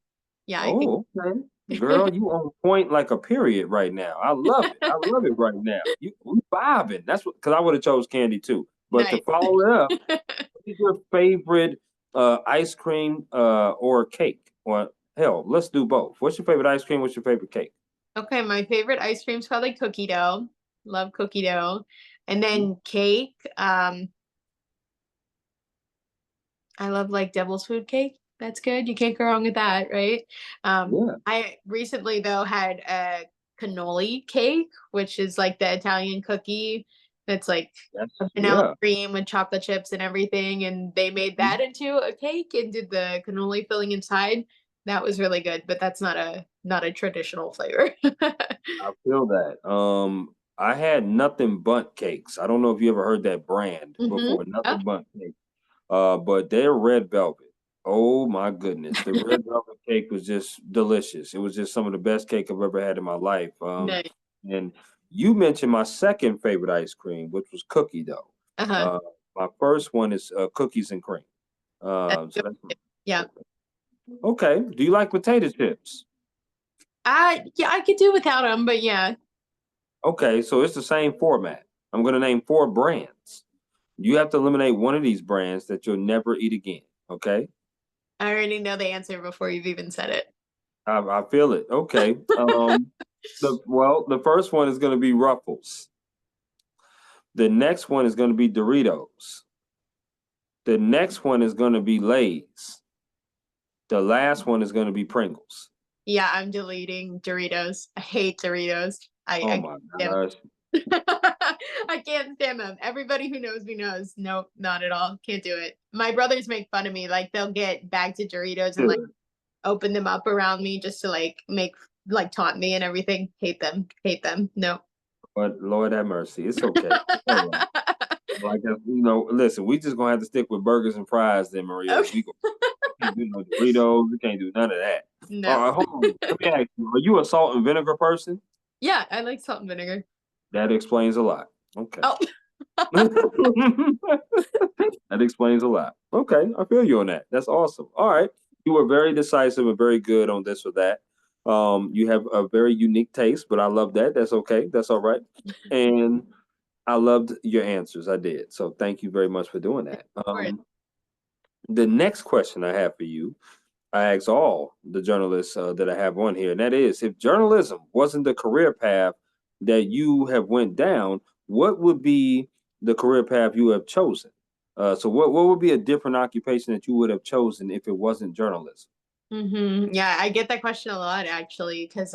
Yeah, I think. Oh, okay. Girl, you on point like a period right now. I love it. I love it right now. We vibing. That's what because I would have chose candy too. But to Nice. follow it up, what is your favorite ice cream or cake? Or hell, let's do both. What's your favorite ice cream? What's your favorite cake? Okay, my favorite ice cream is probably cookie dough. Love cookie dough. And then cake. I love like devil's food cake. That's good. You can't go wrong with that, right? Yeah, I recently though had a cannoli cake, which is like the Italian cookie that's like a vanilla yeah. cream with chocolate chips and everything. And they made that into a cake and did the cannoli filling inside. That was really good, but that's not a traditional flavor. I feel that. I had nothing but cakes. I don't know if you ever heard that brand Hmm. before. Nothing but cake. But their red velvet. Oh my goodness, the red velvet cake was just delicious. It was just some of the best cake I've ever had in my life. Nice. And you mentioned my second favorite ice cream, which was cookie dough. Uh-huh. Uh, my first one is cookies and cream. That's So good. that's Yeah. okay. Okay. Do you like potato chips? Yeah, I could do without them, but yeah. Okay, so it's the same format. I'm going to name four brands. You have to eliminate one of these brands that you'll never eat again. Okay. I already know the answer before you've even said it. I feel it. Okay. The first one is going to be Ruffles. The next one is going to be Doritos. The next one is going to be Lay's. The last one is going to be Pringles. Yeah, I'm deleting Doritos. I hate Doritos. Oh I my can't gosh. stand them. I can't stand them. Everybody who knows me knows. Nope, not at all. Can't do it. My brothers make fun of me. Like they'll get bags of Doritos and like Good. open them up around me just to like make like taunt me and everything. Hate them. Hate them. No. But Lord have mercy. It's okay. It's all right. Like listen, we just gonna have to stick with burgers and fries then, Maria. Okay. We can't do no Doritos. We can't do none of that. All No. right, hold on. Let me ask you, are you a salt and vinegar person? Yeah, I like salt and vinegar. That explains a lot. Okay. Oh. That explains a lot. Okay, I feel you on that. That's awesome. All right. You were very decisive and very good on this or that. You have a very unique taste, but I love that. That's okay. That's all right. And I loved your answers. I did. So thank you very much for doing that. The next question I have for you, I ask all the journalists that I have on here, and that is, if journalism wasn't the career path that you have went down, what would be the career path you have chosen? So what would be a different occupation that you would have chosen if it wasn't journalism? Yeah, I get that question a lot actually, because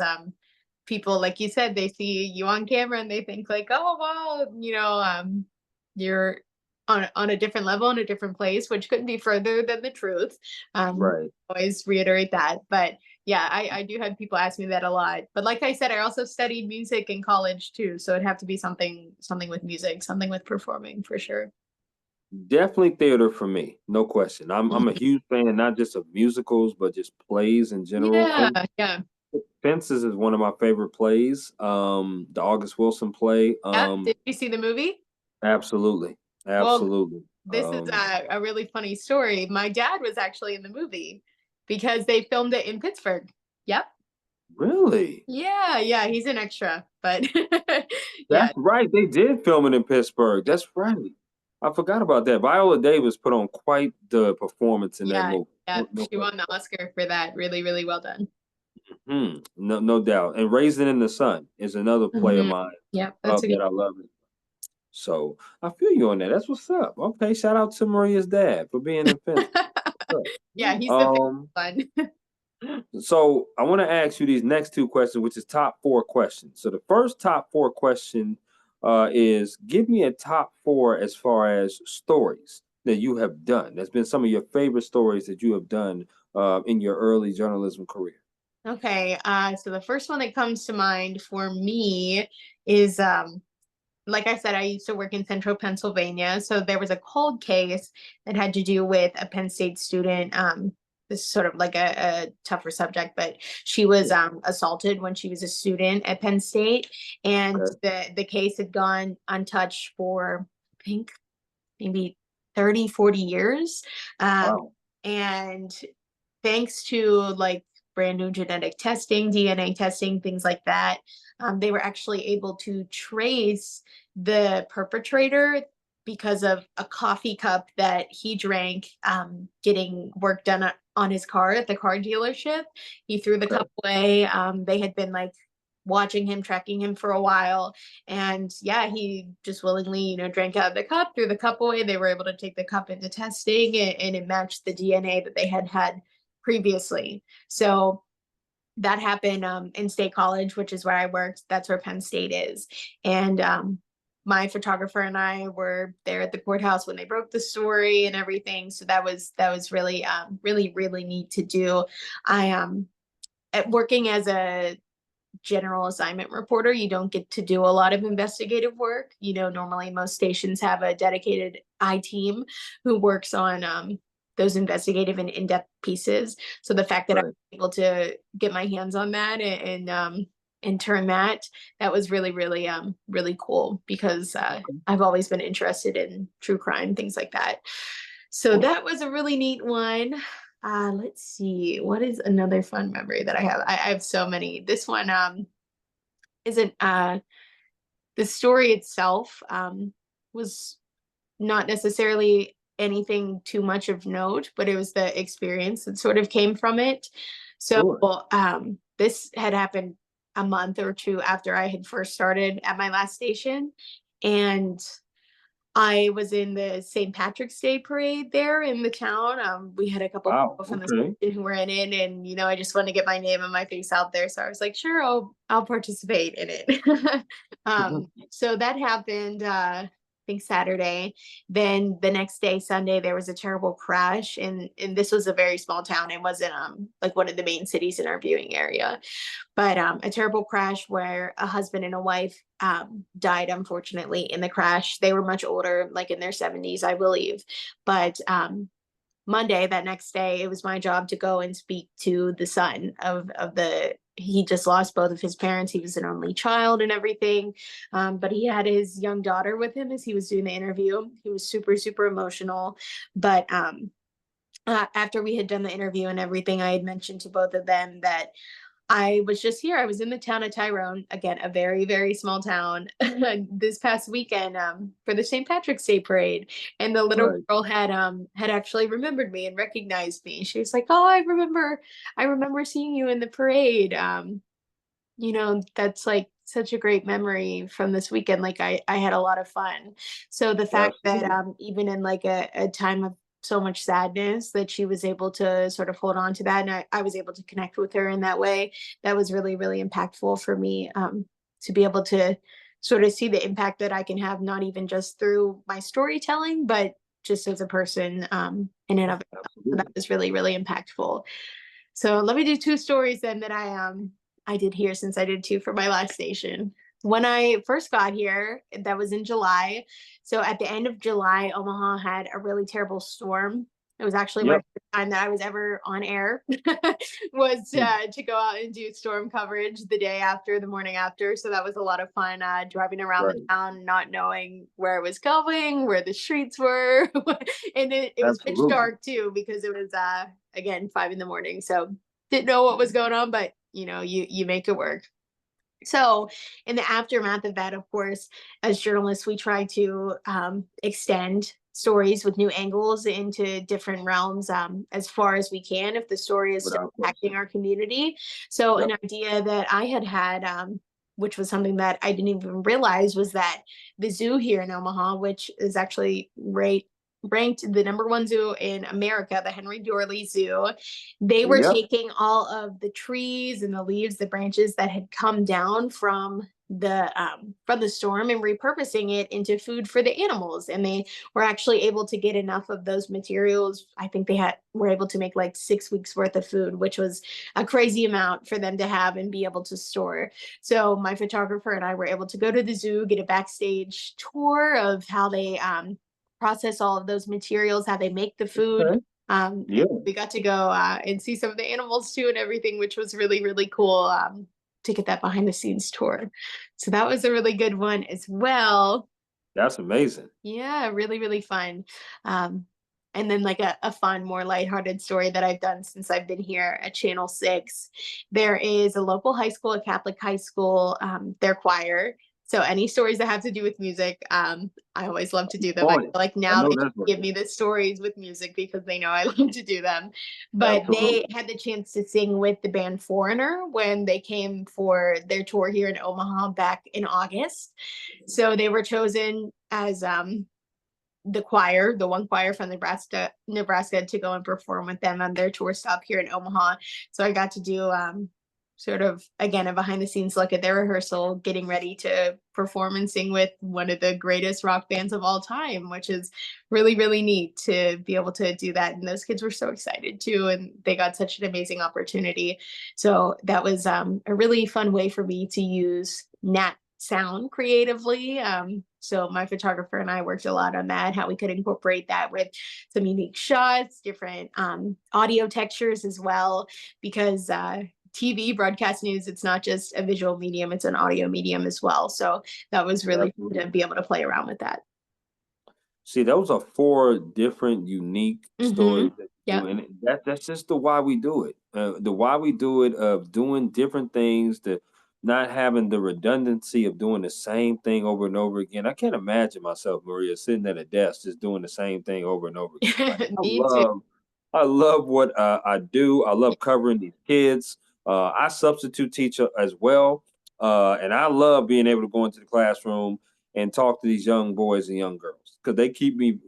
people, like you said, they see you on camera and they think like, oh wow, you're on a different level in a different place, which couldn't be further than the truth. Right. Always reiterate that. But Yeah, I do have people ask me that a lot. But like I said, I also studied music in college too. So it'd have to be something with music, something with performing for sure. Definitely theater for me, no question. I'm a Mhm. huge fan not just of musicals but just plays in general. Yeah, yeah. Fences is one of my favorite plays. The August Wilson play. Yeah. Did you see the movie? Absolutely, Well, absolutely. this is a really funny story. My dad was actually in the movie because they filmed it in Pittsburgh. Yep. Really? Yeah, yeah, he's an extra, but yeah, That's right. They did film it in Pittsburgh. That's right. I forgot about that. Viola Davis put on quite the performance in that yeah, movie. yeah. No She question. won the Oscar for that. Really, really well done. No, no doubt. And Raisin in the Sun is another play of Mhm. mine Yep, that's a good. that I love. So I feel you on that. That's what's up. Okay, shout out to Maria's dad for being in Fence. Yeah, he's the Um, famous one. so I want to ask you these next two questions, which is top four questions. So the first top four question is give me a top four as far as stories that you have done. That's been some of your favorite stories that you have done in your early journalism career. Okay, so the first one that comes to mind for me is like I said, I used to work in central Pennsylvania. So there was a cold case that had to do with a Penn State student. This is sort of like a tougher subject, but she was Yeah. assaulted when she was a student at Penn State. And Okay. the case had gone untouched for, I think, maybe 30, 40 years. Um, Wow. and thanks to like brand new genetic testing, DNA testing, things like that, they were actually able to trace the perpetrator because of a coffee cup that he drank getting work done on his car at the car dealership. He threw the Okay. cup away. They had been like watching him, tracking him for a while. And yeah, he just willingly, drank out of the cup, threw the cup away. They were able to take the cup into testing and it matched the DNA that they had previously. So that happened in State College, which is where I worked. That's where Penn State is. And my photographer and I were there at the courthouse when they broke the story and everything. So that was really really really neat to do. I at working as a general assignment reporter, you don't get to do a lot of investigative work. Normally most stations have a dedicated I team who works on those investigative and in-depth pieces. So the fact that I Right. was able to get my hands on that and turn that was really, really, really cool because Okay. I've always been interested in true crime, things like that. So that was a really neat one. Let's see. What is another fun memory that I have? I have so many. This one isn't the story itself was not necessarily anything too much of note, but it was the experience that sort of came from it. So Sure. this had happened a month or two after I had first started at my last station. And I was in the St. Patrick's Day parade there in the town. We had a couple Wow. people from the Okay. station who were in it, and I just wanted to get my name and my face out there. So I was like, sure, I'll participate in it. So that happened. I think Saturday. Then the next day, Sunday, there was a terrible crash, and this was a very small town. It wasn't like one of the main cities in our viewing area, but a terrible crash where a husband and a wife died unfortunately in the crash. They were much older, like in their 70s, I believe. But Monday, that next day, it was my job to go and speak to the son of the. He just lost both of his parents. He was an only child and everything, but he had his young daughter with him as he was doing the interview. He was super super emotional, but after we had done the interview and everything, I had mentioned to both of them that I was just here. I was in the town of Tyrone, again, a very, very small town, this past weekend for the St. Patrick's Day parade. And the little Right. girl had actually remembered me and recognized me. She was like, "Oh, I remember seeing you in the parade." That's like such a great memory from this weekend. Like I had a lot of fun. So the fact that Absolutely. even in like a time of so much sadness that she was able to sort of hold on to that and I was able to connect with her in that way, that was really, really impactful for me to be able to sort of see the impact that I can have, not even just through my storytelling, but just as a person in and of itself. So that Absolutely. was really, really impactful. So let me do two stories then that I did here, since I did two for my last station. When I first got here, that was in July. So at the end of July, Omaha had a really terrible storm. It was actually my Yep. first time that I was ever on air, was to go out and do storm coverage the day after, the morning after. So that was a lot of fun, driving around the Right. town, not knowing where it was going, where the streets were. And it was pitch Absolutely. dark too, because it was again 5 in the morning. So didn't know what was going on, but you make it work. So, in the aftermath of that, of course, as journalists, we try to extend stories with new angles into different realms, as far as we can, if the story is still Without impacting question. our community. So, an Yep. idea that I had, which was something that I didn't even realize, was that the zoo here in Omaha, which is actually ranked the number one zoo in America, the Henry Dorley Zoo, they were Yep. taking all of the trees and the leaves, the branches that had come down from the storm, and repurposing it into food for the animals. And they were actually able to get enough of those materials. I think were able to make like 6 weeks worth of food, which was a crazy amount for them to have and be able to store. So my photographer and I were able to go to the zoo, get a backstage tour of how they process all of those materials, how they make the food. Okay. Yeah. We got to go and see some of the animals too and everything, which was really, really cool, to get that behind the scenes tour. So that was a really good one as well. That's amazing. Yeah, really, really fun. Um, and then like a fun, more lighthearted story that I've done since I've been here at Channel 6. There is a local high school, a Catholic high school, their choir. So any stories that have to do with music, I always love to do them. I On feel it. like I now know they that's just right. give me the stories with music because they know I love to do them. But they Absolutely. had the chance to sing with the band Foreigner when they came for their tour here in Omaha back in August. So they were chosen as the choir, the one choir from Nebraska, to go and perform with them on their tour stop here in Omaha. So I got to do sort of again a behind the scenes look at their rehearsal, getting ready to perform and sing with one of the greatest rock bands of all time, which is really, really neat to be able to do that. And those kids were so excited too, and they got such an amazing opportunity. So that was a really fun way for me to use nat sound creatively. So my photographer and I worked a lot on that, how we could incorporate that with some unique shots, different audio textures as well, because TV broadcast news, it's not just a visual medium, it's an audio medium as well. So that was really fun to Absolutely. be able to play around with that. See, those are four different unique Mm-hmm. stories that you do, Yep. and that's just the why we do it. The why we do it of doing different things, the not having the redundancy of doing the same thing over and over again. I can't imagine myself, Maria, sitting at a desk just doing the same thing over and over again. Like Me too. I love what I do. I love covering these kids. I substitute teach as well, and I love being able to go into the classroom and talk to these young boys and young girls because they keep me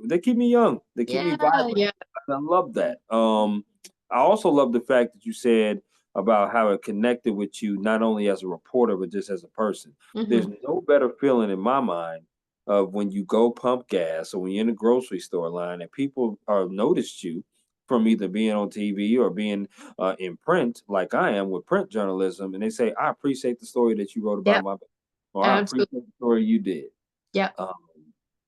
young. They keep me Yeah, vibrant. yeah. I love that. I also love the fact that you said about how it connected with you not only as a reporter but just as a person. There's Mm-hmm. no better feeling in my mind of when you go pump gas or when you're in the grocery store line and people are noticed you from either being on TV or being in print, like I am with print journalism, and they say, "I appreciate the story that you wrote about Yep, my," or "I absolutely. appreciate the story you did." Yep, Um,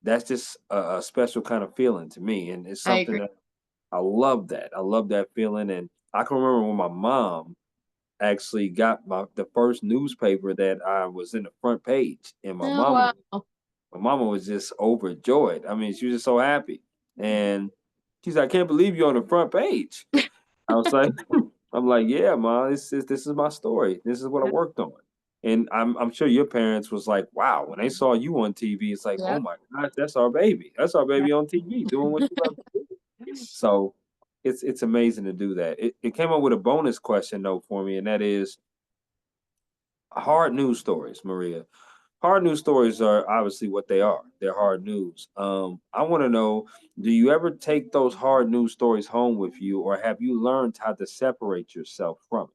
that's just a special kind of feeling to me, and it's I something agree. that I love. That I love that feeling, and I can remember when my mom actually got the first newspaper that I was in the front page, and Oh, wow. my mama was just overjoyed. I mean, she was just so happy, and she's like, "I can't believe you're on the front page." I was like, I'm like, "Yeah, ma, this is my story. This is what I Yep, worked on." And I'm sure your parents was like, "Wow," when they saw you on TV, it's like, "Oh yep, my gosh, that's our baby. That's our yep. baby on TV doing what you love to do." So it's amazing to do that. It came up with a bonus question though for me, and that is hard news stories, Maria. Hard news stories are obviously what they are. They're hard news. I want to know, do you ever take those hard news stories home with you, or have you learned how to separate yourself from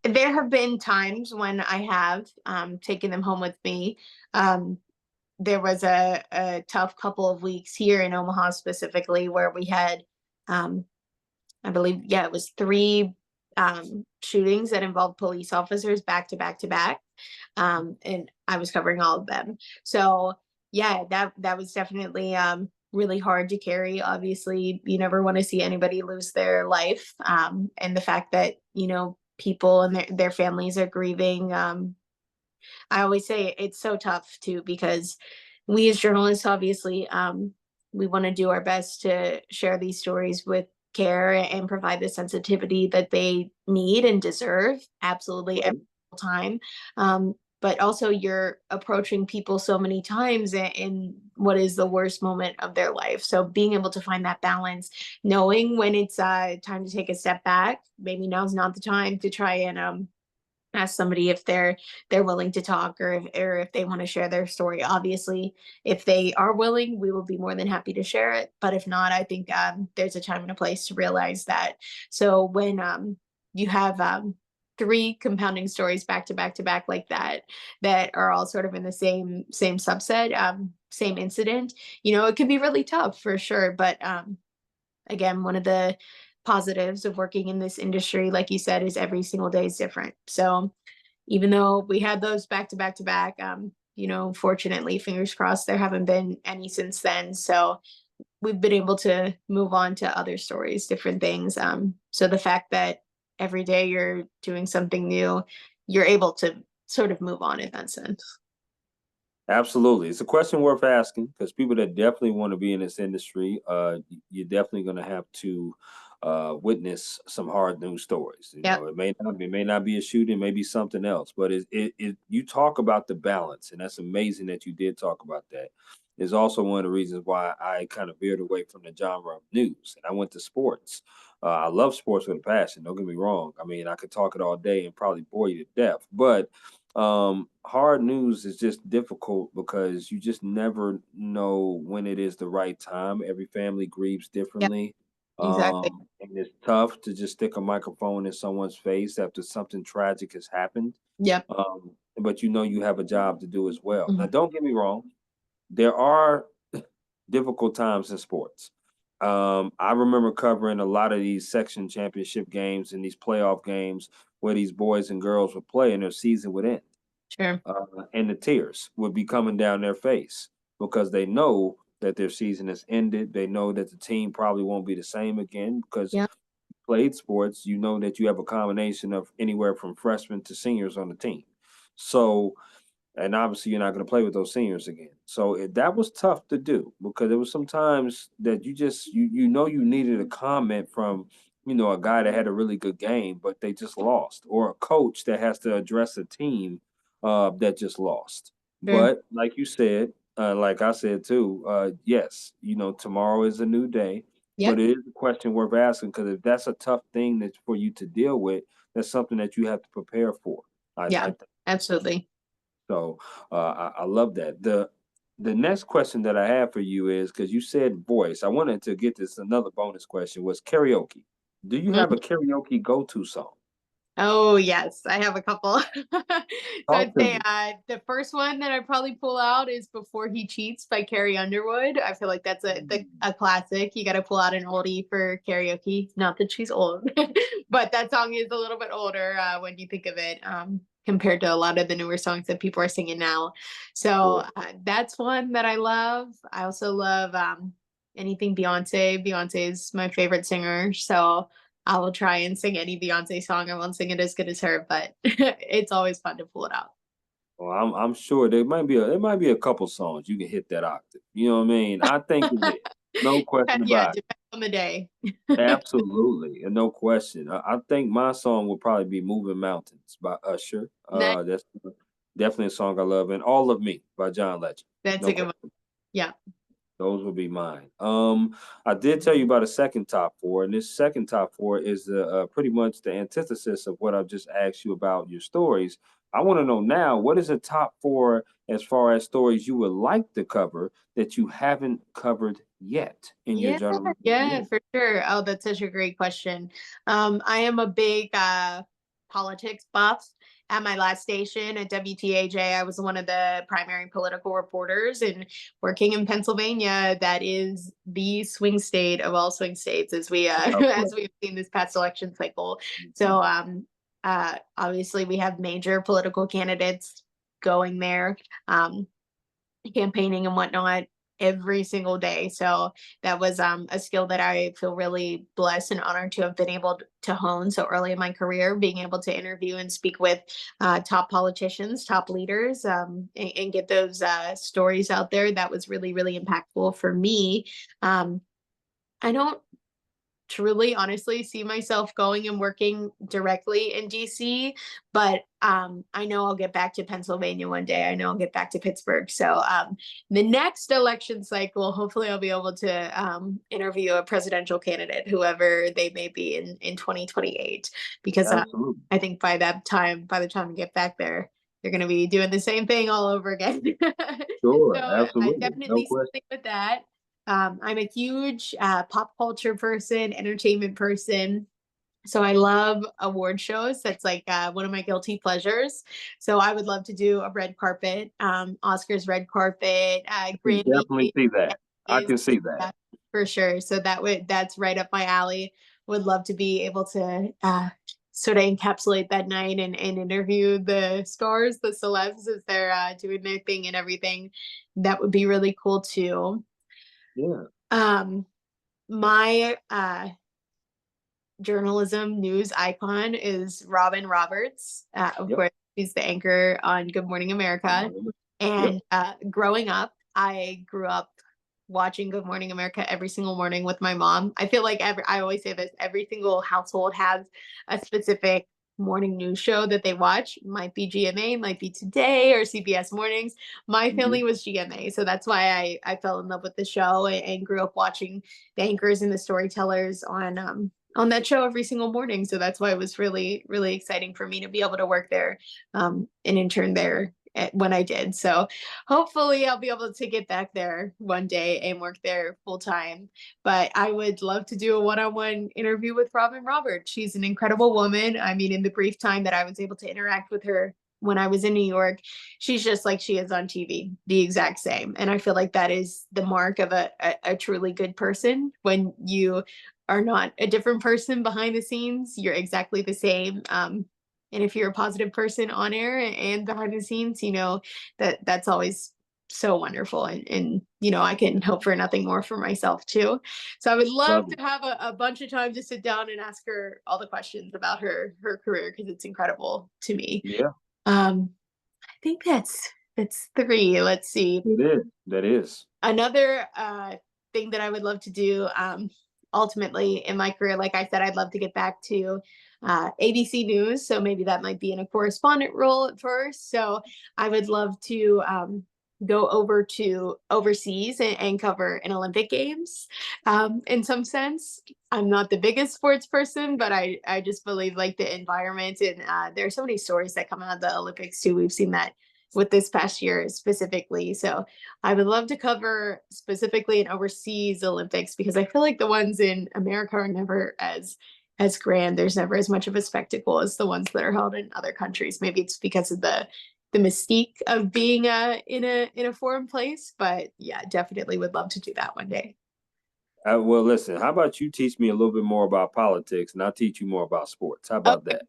There have been times when I have taken them home with me. Um, there was a tough couple of weeks here in Omaha specifically where we had um, I believe, yeah, it was three shootings that involved police officers back to back to back. And I was covering all of them. So yeah, that was definitely really hard to carry. Obviously, you never want to see anybody lose their life. And the fact that, people and their families are grieving. I always say it's so tough too, because we as journalists, obviously, we want to do our best to share these stories with care and provide the sensitivity that they need and deserve absolutely every time. But also, you're approaching people so many times in what is the worst moment of their life. So being able to find that balance, knowing when it's time to take a step back, maybe now's not the time to try and ask somebody if they're willing to talk, or if they want to share their story. Obviously, if they are willing, we will be more than happy to share it. But if not, I think there's a time and a place to realize that. So when you have three compounding stories back to back to back like that are all sort of in the same subset, same incident, it can be really tough for sure. But again, one of the positives of working in this industry, like you said, is every single day is different. So even though we had those back to back to back, fortunately, fingers crossed, there haven't been any since then. So we've been able to move on to other stories, different things. So the fact that every day you're doing something new, you're able to sort of move on in that sense. Absolutely. It's a question worth asking because people that definitely want to be in this industry, you're definitely going to have to witness some hard news stories. Yep. It may not be a shooting, it may be something else, but you talk about the balance, and that's amazing that you did talk about that. Is also one of the reasons why I kind of veered away from the genre of news and I went to sports. I love sports with a passion. Don't get me wrong. I mean, I could talk it all day and probably bore you to death, but hard news is just difficult because you just never know when it is the right time. Every family grieves Yep. differently. Exactly. And it's tough to just stick a microphone in someone's face after something tragic has happened. Yep. But you have a job to do as well. Now, Mhm. don't get me wrong, there are difficult times in sports. I remember covering a lot of these section championship games and these playoff games where these boys and girls would play and their season would end, Sure. and the tears would be coming down their face because they know that their season has ended. They know that the team probably won't be the same again because Yeah. played sports. You know that you have a combination of anywhere from freshmen to seniors on the team. So and obviously you're not going to play with those seniors again. So that was tough to do because there was some times that you needed a comment from a guy that had a really good game but they just lost, or a coach that has to address a team that just lost. Sure. But like you said, like I said too, yes, tomorrow is a new day. But Yep. it is a question worth asking because if that's a tough thing that's for you to deal with, that's something that you have to prepare for. I Yeah. Absolutely. so I love that. The next question that I have for you is because you said voice. I wanted to get this another bonus question was karaoke. Do you have a karaoke go-to song? Oh yes, I have a couple. So Talk I'd to say me. the first one that I probably pull out is "Before He Cheats" by Carrie Underwood. I feel like that's a classic. You got to pull out an oldie for karaoke. Not that she's old, but that song is a little bit older when you think of it, compared to a lot of the newer songs that people are singing now. So Sure. that's one that I love. I also love anything Beyonce. Beyonce is my favorite singer, so I will try and sing any Beyonce song. I won't sing it as good as her, but it's always fun to pull it out. Well, I'm sure there might be a couple songs you can hit that octave. You know what I mean? I think it is. No question Yeah, about it. depends on the day. Absolutely, and no question. I think my song would probably be "Moving Mountains" by Usher. That That's definitely a song I love, and "All of Me" by John Legend. that's No a good one. question. Yeah. Those would be mine. I did tell you about a second top four, and this second top four is pretty much the antithesis of what I've just asked you about your stories. I want to know now, what is a top four as far as stories you would like to cover that you haven't covered yet in your Yeah, journalism yeah, career? for sure. Oh, that's such a great question. I am a big politics buff, at my last station at WTAJ, I was one of the primary political reporters, and working in Pennsylvania, that is the swing state of all swing states, as we as we've seen this past election cycle. So obviously we have major political candidates going there, campaigning and whatnot every single day. So that was a skill that I feel really blessed and honored to have been able to hone so early in my career, being able to interview and speak with top politicians, top leaders, and get those stories out there. That was really, really impactful for me. I don't truly honestly see myself going and working directly in DC, but I know I'll get back to Pennsylvania one day. I know I'll get back to Pittsburgh. So the next election cycle, hopefully I'll be able to interview a presidential candidate, whoever they may be in 2028, because I think by the time I get back there, they're going to be doing the same thing all over again. Sure, So absolutely. I definitely stick with that. I'm a huge pop culture person, entertainment person. So I love award shows. That's like one of my guilty pleasures. So I would love to do a red carpet, Oscars red carpet, can definitely see that. I is can see that. for sure. So that's right up my alley. Would love to be able to sort of encapsulate that night and interview the stars, the celebs, as they're doing their thing and everything. That would be really cool too. Yeah. My journalism news icon is Robin Roberts. Of course, he's the anchor on Good Morning America. And growing up, I grew up watching Good Morning America every single morning with my mom. I feel like I always say this, every single household has a specific morning news show that they watch. Might be GMA, might be Today or CBS Mornings. My family was GMA, so that's why I fell in love with the show and grew up watching the anchors and the storytellers on that show every single morning. So that's why it was really, really exciting for me to be able to work there and intern there when I did. So hopefully I'll be able to get back there one day and work there full time. But I would love to do a one-on-one interview with Robin Roberts. She's an incredible woman. I mean, in the brief time that I was able to interact with her when I was in New York, she's just like she is on TV, the exact same. And I feel like that is the mark of a truly good person. When you are not a different person behind the scenes, you're exactly the same. And if you're a positive person on air and behind the scenes, you know, that's always so wonderful. And you know, I can hope for nothing more for myself too. So I would love to have a bunch of time to sit down and ask her all the questions about her career, because it's incredible to me. Yeah. I think that's three. Let's see. That is. Another thing that I would love to do ultimately in my career, like I said, I'd love to get back to ABC News. So maybe that might be in a correspondent role at first. So I would love to go over to overseas and cover an Olympic Games. In some sense, I'm not the biggest sports person, but I just believe like the environment, and there are so many stories that come out of the Olympics too. We've seen that with this past year specifically. So I would love to cover specifically an overseas Olympics, because I feel like the ones in America are never as grand. There's never as much of a spectacle as the ones that are held in other countries. Maybe it's because of the mystique of being in a foreign place, but yeah, definitely would love to do that one day. Well, listen, how about you teach me a little bit more about politics, and I'll teach you more about sports. How about that?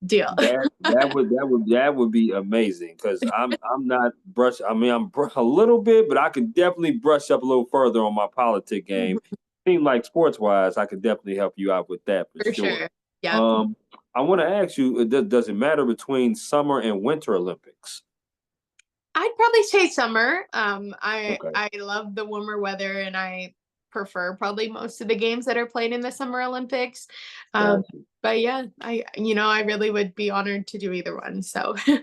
Deal. That would be amazing, because I'm not brush. I mean, I'm a little bit, but I could definitely brush up a little further on my politic game. Seems like sports wise, I could definitely help you out with that for sure. Yeah. I want to ask you, does it matter between summer and winter Olympics? I'd probably say summer. I love the warmer weather, and I prefer probably most of the games that are played in the Summer Olympics. But yeah, I really would be honored to do either one. So I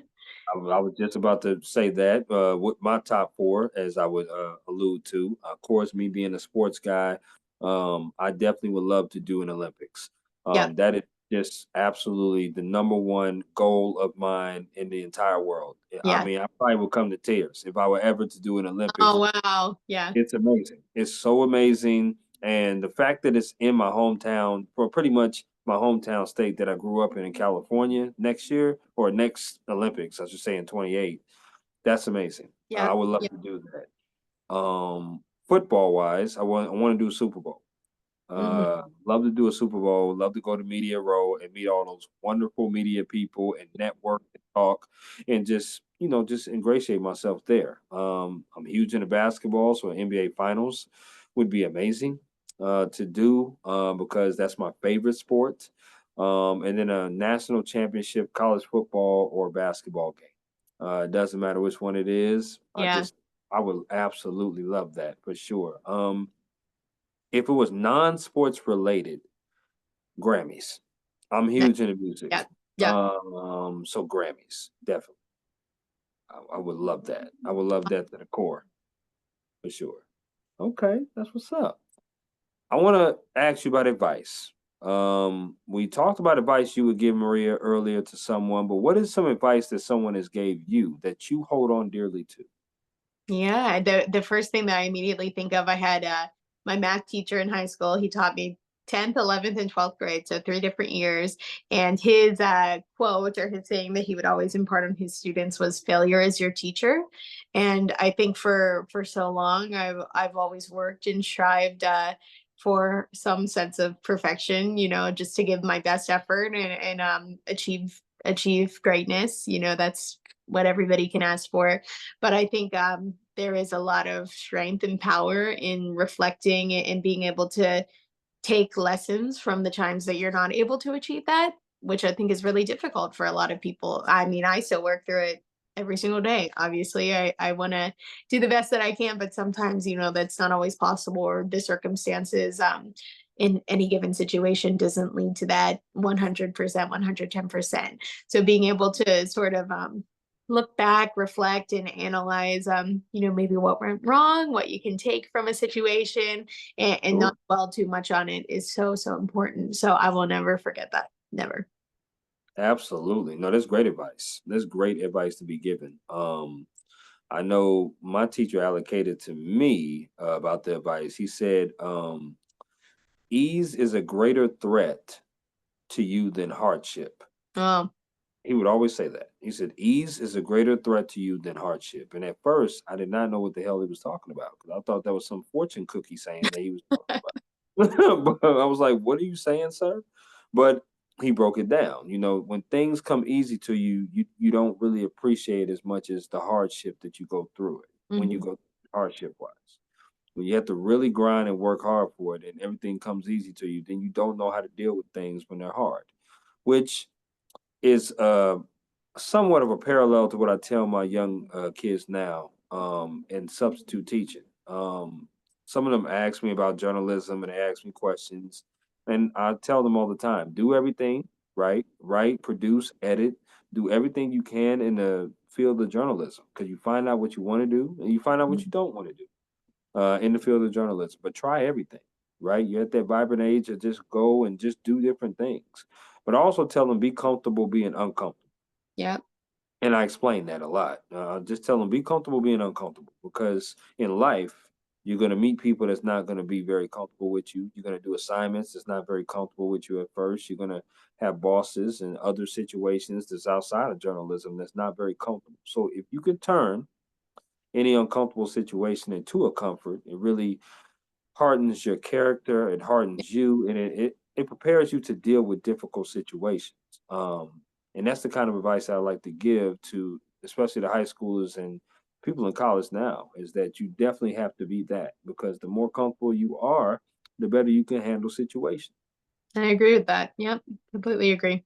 was just about to say that with my top four, as I would allude to. Of course, me being a sports guy, I definitely would love to do an Olympics. That is just absolutely the number one goal of mine in the entire world. I mean, I probably would come to tears if I were ever to do an Olympics. Oh, wow. Yeah. It's amazing. It's so amazing. And the fact that it's in my hometown for pretty much my hometown state that I grew up in California next year, or next Olympics, I should say, in 28. That's amazing. Yeah. I would love Yeah. to do that. Football wise, I want to do a Super Bowl. Mhm. Love to do a Super Bowl. Love to go to Media Row and meet all those wonderful media people and network and talk and just just ingratiate myself there. I'm huge into basketball, so NBA Finals would be amazing to do because that's my favorite sport. And then a national championship, college football or basketball game. It doesn't matter which one it is. Yeah. I would absolutely love that for sure. If it was non-sports related, Grammys. I'm Nice. huge into music. Yeah. Yeah. So Grammys, definitely. I would love that. I would love that to the core, for sure. Okay, that's what's up. I want to ask you about advice. We talked about advice you would give Maria earlier to someone, but what is some advice that someone has gave you that you hold on dearly to? Yeah, the first thing that I immediately think of, I had my math teacher in high school. He taught me 10th, 11th, and 12th grade, so 3 different years. And his quote or his saying that he would always impart on his students was "Failure is your teacher." And I think for so long, I've always worked and strived for some sense of perfection. Just to give my best effort and achieve greatness. That's what everybody can ask for. But I think there is a lot of strength and power in reflecting and being able to take lessons from the times that you're not able to achieve that, which I think is really difficult for a lot of people. I mean, I still work through it every single day. Obviously, I want to do the best that I can, but sometimes, that's not always possible, or the circumstances in any given situation doesn't lead to that 100%, 110%. So being able to sort of look back, reflect, and analyze, maybe what went wrong, what you can take from a situation, and Sure. not dwell too much on it is so, so important. So I will never forget that. Never. Absolutely. No, that's great advice. That's great advice to be given. I know my teacher allocated to me about the advice. He said, ease is a greater threat to you than hardship. Oh, He would always say that. He said, ease is a greater threat to you than hardship. And at first, I did not know what the hell he was talking about because I thought that was some fortune cookie saying that he was talking about. But I was like, what are you saying, sir? But he broke it down. When things come easy to you, you don't really appreciate as much as the hardship that you go through it when you mhm. go hardship wise. When you have to really grind and work hard for it and everything comes easy to you, then you don't know how to deal with things when they're hard, which is somewhat of a parallel to what I tell my young kids now in substitute teaching. Some of them ask me about journalism and they ask me questions, and I tell them all the time: do everything right, write, produce, edit, do everything you can in the field of journalism because you find out what you want to do and you find out what you don't want to do in the field of journalism. But try everything, right? You're at that vibrant age of just go and just do different things. But I also tell them be comfortable being uncomfortable. Yeah. And I explain that a lot. Just tell them be comfortable being uncomfortable because in life, you're going to meet people that's not going to be very comfortable with you. You're going to do assignments that's not very comfortable with you at first. You're going to have bosses and other situations that's outside of journalism that's not very comfortable. So if you can turn any uncomfortable situation into a comfort, it really hardens your character, it hardens you, and it prepares you to deal with difficult situations. And that's the kind of advice I like to give to especially the high schoolers and people in college now is that you definitely have to be that because the more comfortable you are, the better you can handle situations. I agree with that. Yep. Completely agree.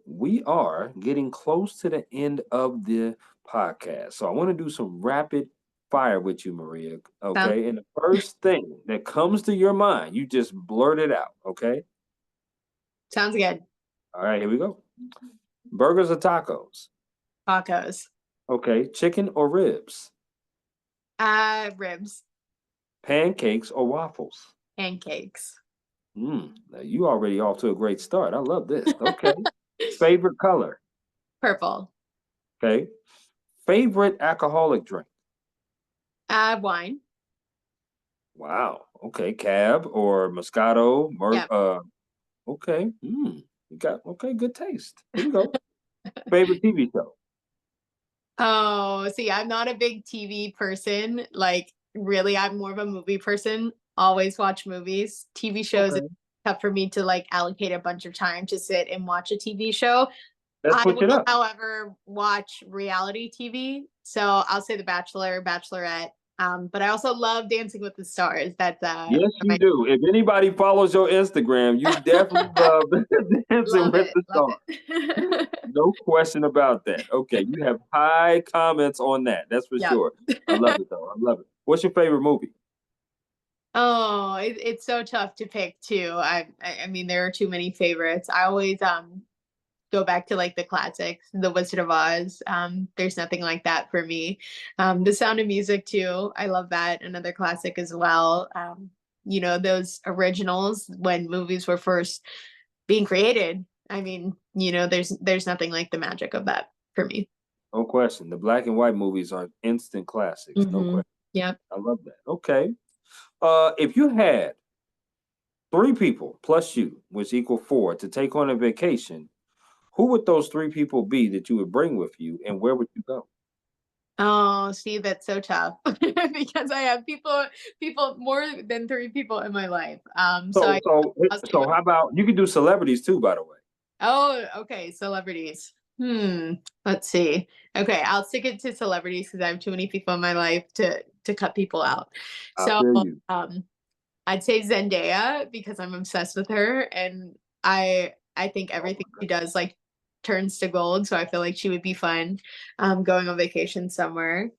We are getting close to the end of the podcast. So I want to do some rapid fire with you, Maria. Sounds Okay. And the first thing that comes to your mind, you just blurt it out. Okay. sounds good. All right, here we go. Burgers or tacos? Tacos. Okay. Chicken or ribs? Ribs. Pancakes or waffles? Pancakes. Now you already off to a great start. I love this. Okay. Favorite color? Purple. Okay. Favorite alcoholic drink? Wine. Wow. Okay. Cab or Moscato, Yeah. Okay. You got okay, good taste. Here we go. Favorite TV show? Oh, see, I'm not a big TV person. Like, really, I'm more of a movie person. Always watch movies. TV shows, it's Okay. tough for me to like allocate a bunch of time to sit and watch a TV show. Let's I switch it will, up. however, watch reality TV. So I'll say The Bachelor, Bachelorette. But I also love Dancing with the Stars. That's Yes, my you do. If anybody follows your Instagram, you definitely love Dancing love with it, the love Stars. it. No question about that. Okay, you have high comments on that. That's for Yep. sure. I love it though. I love it. What's your favorite movie? Oh, it's so tough to pick too. I mean, there are too many favorites. I always go back to like the classics, The Wizard of Oz. There's nothing like that for me. The Sound of Music too. I love that. Another classic as well. Those originals when movies were first being created. I mean, there's nothing like the magic of that for me. No question. The black and white movies are instant classics. No Hmm. question. Yeah. I love that. Okay. If you had three people plus you, which equal four, to take on a vacation, who would those three people be that you would bring with you, and where would you go? Oh, see, that's so tough because I have people more than three people in my life. So So, so, I'll stick so, with. how about you can do celebrities too? By the way, Oh, okay, celebrities. Let's see. Okay, I'll stick it to celebrities because I have too many people in my life to cut people out. I So, feel you. um, I'd say Zendaya because I'm obsessed with her and I think Oh everything my she God. does like turns to gold. So I feel like she would be fun going on vacation somewhere.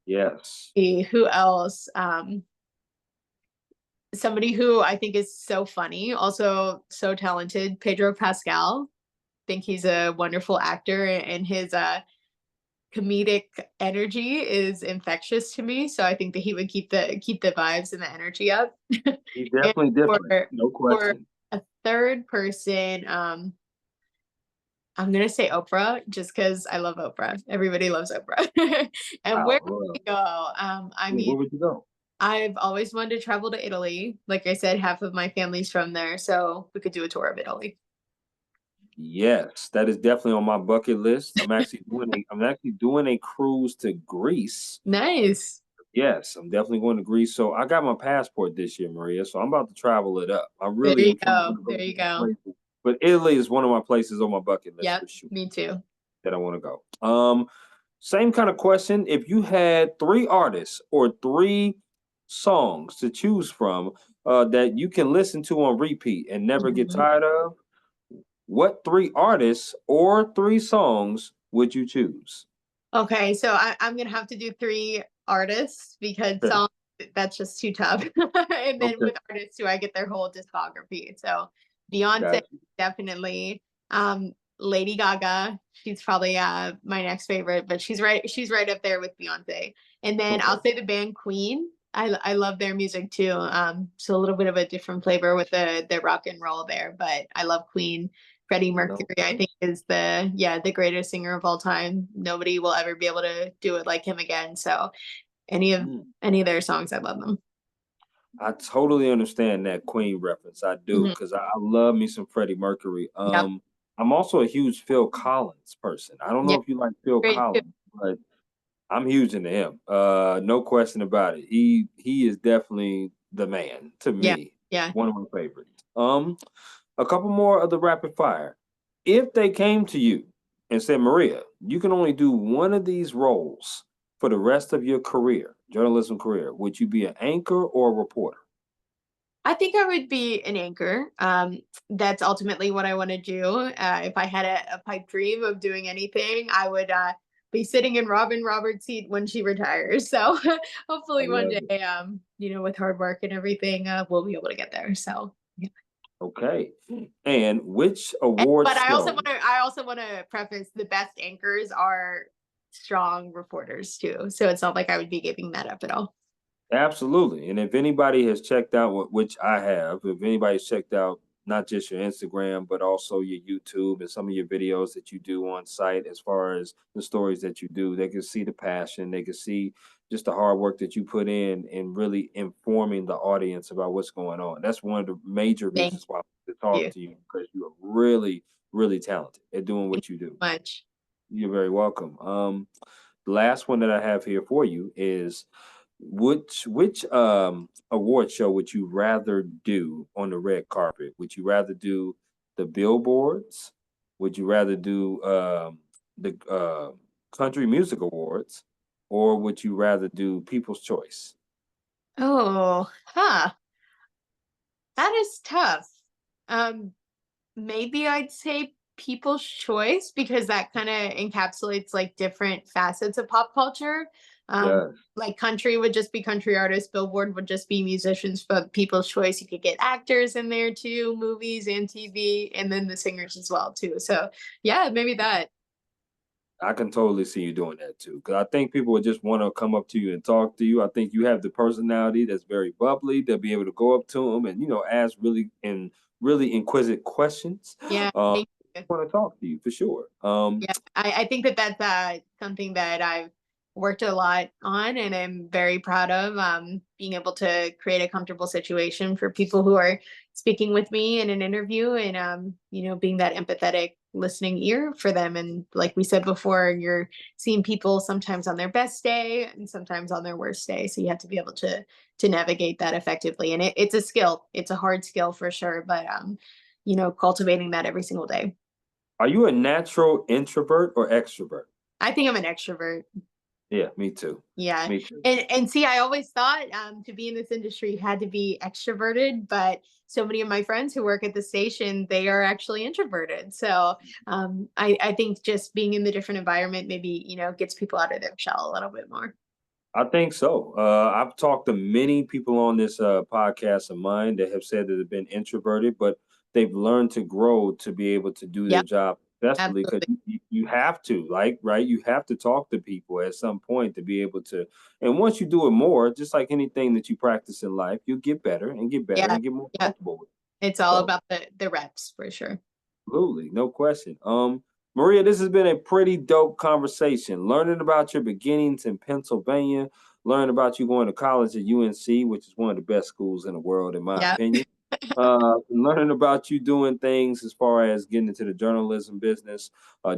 Yes, Who else? Somebody who I think is so funny, also so talented, Pedro Pascal. Think he's a wonderful actor and his comedic energy is infectious to me. So I think that he would keep the vibes and the energy up. he's And definitely for different. No for question. a third person, I'm gonna say Oprah just because I love Oprah. Everybody loves Oprah. And where Wow. would we go? I mean, Where would you go? I've always wanted to travel to Italy. Like I said, half of my family's from there, so we could do a tour of Italy. Yes, that is definitely on my bucket list. I'm actually doing a cruise to Greece. Nice. Yes, I'm definitely going to Greece. So I got my passport this year, Maria. So I'm about to travel it up. I There really you am trying go. to go There to you different go. places. But Italy is one of my places on my bucket list Yep, for sure me too. that I want to go. Same kind of question. If you had three artists or three songs to choose from that you can listen to on repeat and never get Mhm. tired of, what three artists or three songs would you choose? Okay, so I'm gonna have to do three artists because Okay. songs that's just too tough. And then Okay. with artists too, I get their whole discography. So Beyonce, Got you. definitely. Lady Gaga, she's probably my next favorite, but she's right up there with Beyonce. And then Okay. I'll say the band Queen. I love their music too. So a little bit of a different flavor with the rock and roll there, but I love Queen. Freddie No Mercury, I think, question. is the greatest singer of all time. Nobody will ever be able to do it like him again. So any of Mm. any of their songs, I love them. I totally understand that Queen reference. I do Mhm. because I love me some Freddie Mercury. Yep. I'm also a huge Phil Collins person. I don't know Yeah. if you like Phil Great too. Collins, but I'm huge into him. No question about it. He is definitely the man to Yeah. me. Yeah. One of my favorites. A couple more of the rapid fire. If they came to you and said, Maria, you can only do one of these roles for the rest of your career, journalism career, would you be an anchor or a reporter? I think I would be an anchor. That's ultimately what I want to do. If I had a pipe dream of doing anything, I would be sitting in Robin Roberts' seat when she retires. So I hopefully one love it. day, with hard work and everything, we'll be able to get there. So yeah. Okay. And which award But show? I also want to preface the best anchors are strong reporters too. So it's not like I would be giving that up at all. Absolutely. And if anybody has checked out which I have, if anybody's checked out not just your Instagram, but also your YouTube and some of your videos that you do on site as far as the stories that you do. They can see the passion, they can see just the hard work that you put in really informing the audience about what's going on. That's one of the major Thank reasons why I want to talk you to you, because you are really, really talented at doing what you do. much. You're very welcome. The last one that I have here for you is which award show would you rather do on the red carpet? Would you rather do the billboards? Would you rather do the country music awards, or would you rather do People's Choice? Oh, huh. That is tough. Um, Maybe I'd say People's Choice because that kind of encapsulates like different facets of pop culture. Um, Yes. like country would just be country artists, Billboard would just be musicians, but People's Choice, you could get actors in there too, movies and TV, and then the singers as well too. So yeah, maybe that. I can totally see you doing that too. Because I think people would just want to come up to you and talk to you. I think you have the personality that's very bubbly. They'll be able to go up to them and ask really inquisitive questions. Yeah, Uh, thank you. want to talk to you for sure. Yeah, I think that that's something that I've worked a lot on and I'm very proud of, being able to create a comfortable situation for people who are speaking with me in an interview and, being that empathetic listening ear for them. And like we said before, you're seeing people sometimes on their best day and sometimes on their worst day. So you have to be able to navigate that effectively. And it's a skill. It's a hard skill for sure, but, cultivating that every single day. Are you a natural introvert or extrovert? I think I'm an extrovert. Yeah, me too. Yeah. Me too. And see, I always thought to be in this industry you had to be extroverted, but so many of my friends who work at the station, they are actually introverted. So I think just being in the different environment maybe, gets people out of their shell a little bit more. I think so. I've talked to many people on this podcast of mine that have said that they've been introverted, but they've learned to grow to be able to do their Yep, job successfully, because absolutely. you have to, like, right? You have to talk to people at some point to be able to. And once you do it more, just like anything that you practice in life, you get better and get better Yeah. and get more Yeah. comfortable with it. It's all So, about the reps for sure. absolutely, no question. Maria, this has been a pretty dope conversation. Learning about your beginnings in Pennsylvania, learning about you going to college at UNC, which is one of the best schools in the world, in my Yeah. opinion. Learning about you doing things as far as getting into the journalism business,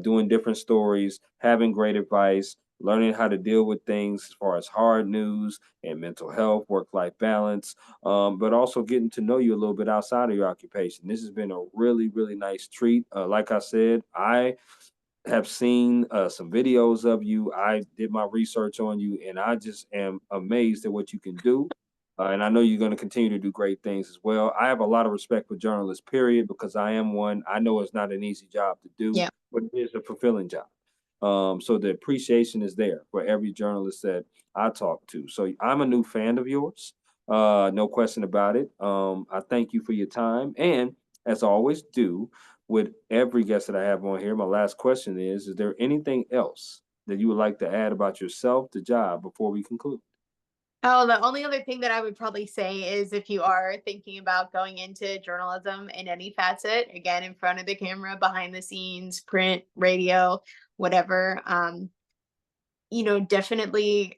doing different stories, having great advice, learning how to deal with things as far as hard news and mental health, work-life balance, but also getting to know you a little bit outside of your occupation. This has been a really, really nice treat. Like I said, I have seen some videos of you. I did my research on you, and I just am amazed at what you can do. And I know you're going to continue to do great things as well. I have a lot of respect for journalists, period, because I am one. I know it's not an easy job to do, Yeah. but it is a fulfilling job. So the appreciation is there for every journalist that I talk to. So I'm a new fan of yours, no question about it. I thank you for your time, and as I always do, with every guest that I have on here, my last question is there anything else that you would like to add about yourself, the job, before we conclude? Oh, the only other thing that I would probably say is if you are thinking about going into journalism in any facet, again, in front of the camera, behind the scenes, print, radio, whatever, definitely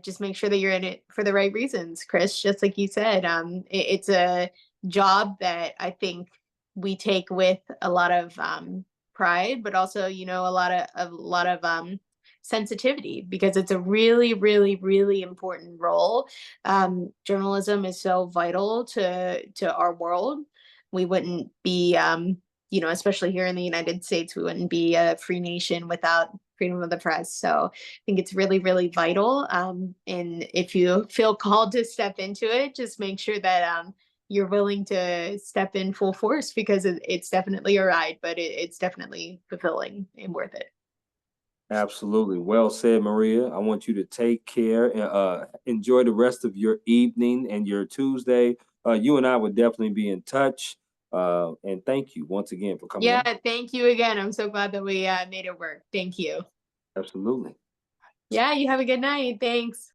just make sure that you're in it for the right reasons, Chris. Just like you said, it's a job that I think we take with a lot of pride, but also, a lot of sensitivity because it's a really, really, really important role. Journalism is so vital to our world. We wouldn't be, especially here in the United States, we wouldn't be a free nation without freedom of the press. So I think it's really, really vital. And if you feel called to step into it, just make sure that you're willing to step in full force because it's definitely a ride, but it's definitely fulfilling and worth it. Absolutely. Well said, Maria. I want you to take care and enjoy the rest of your evening and your Tuesday. You and I would definitely be in touch. And thank you once again for coming Yeah, on. thank you again. I'm so glad that we made it work. Thank you. Absolutely. Yeah, you have a good night. Thanks.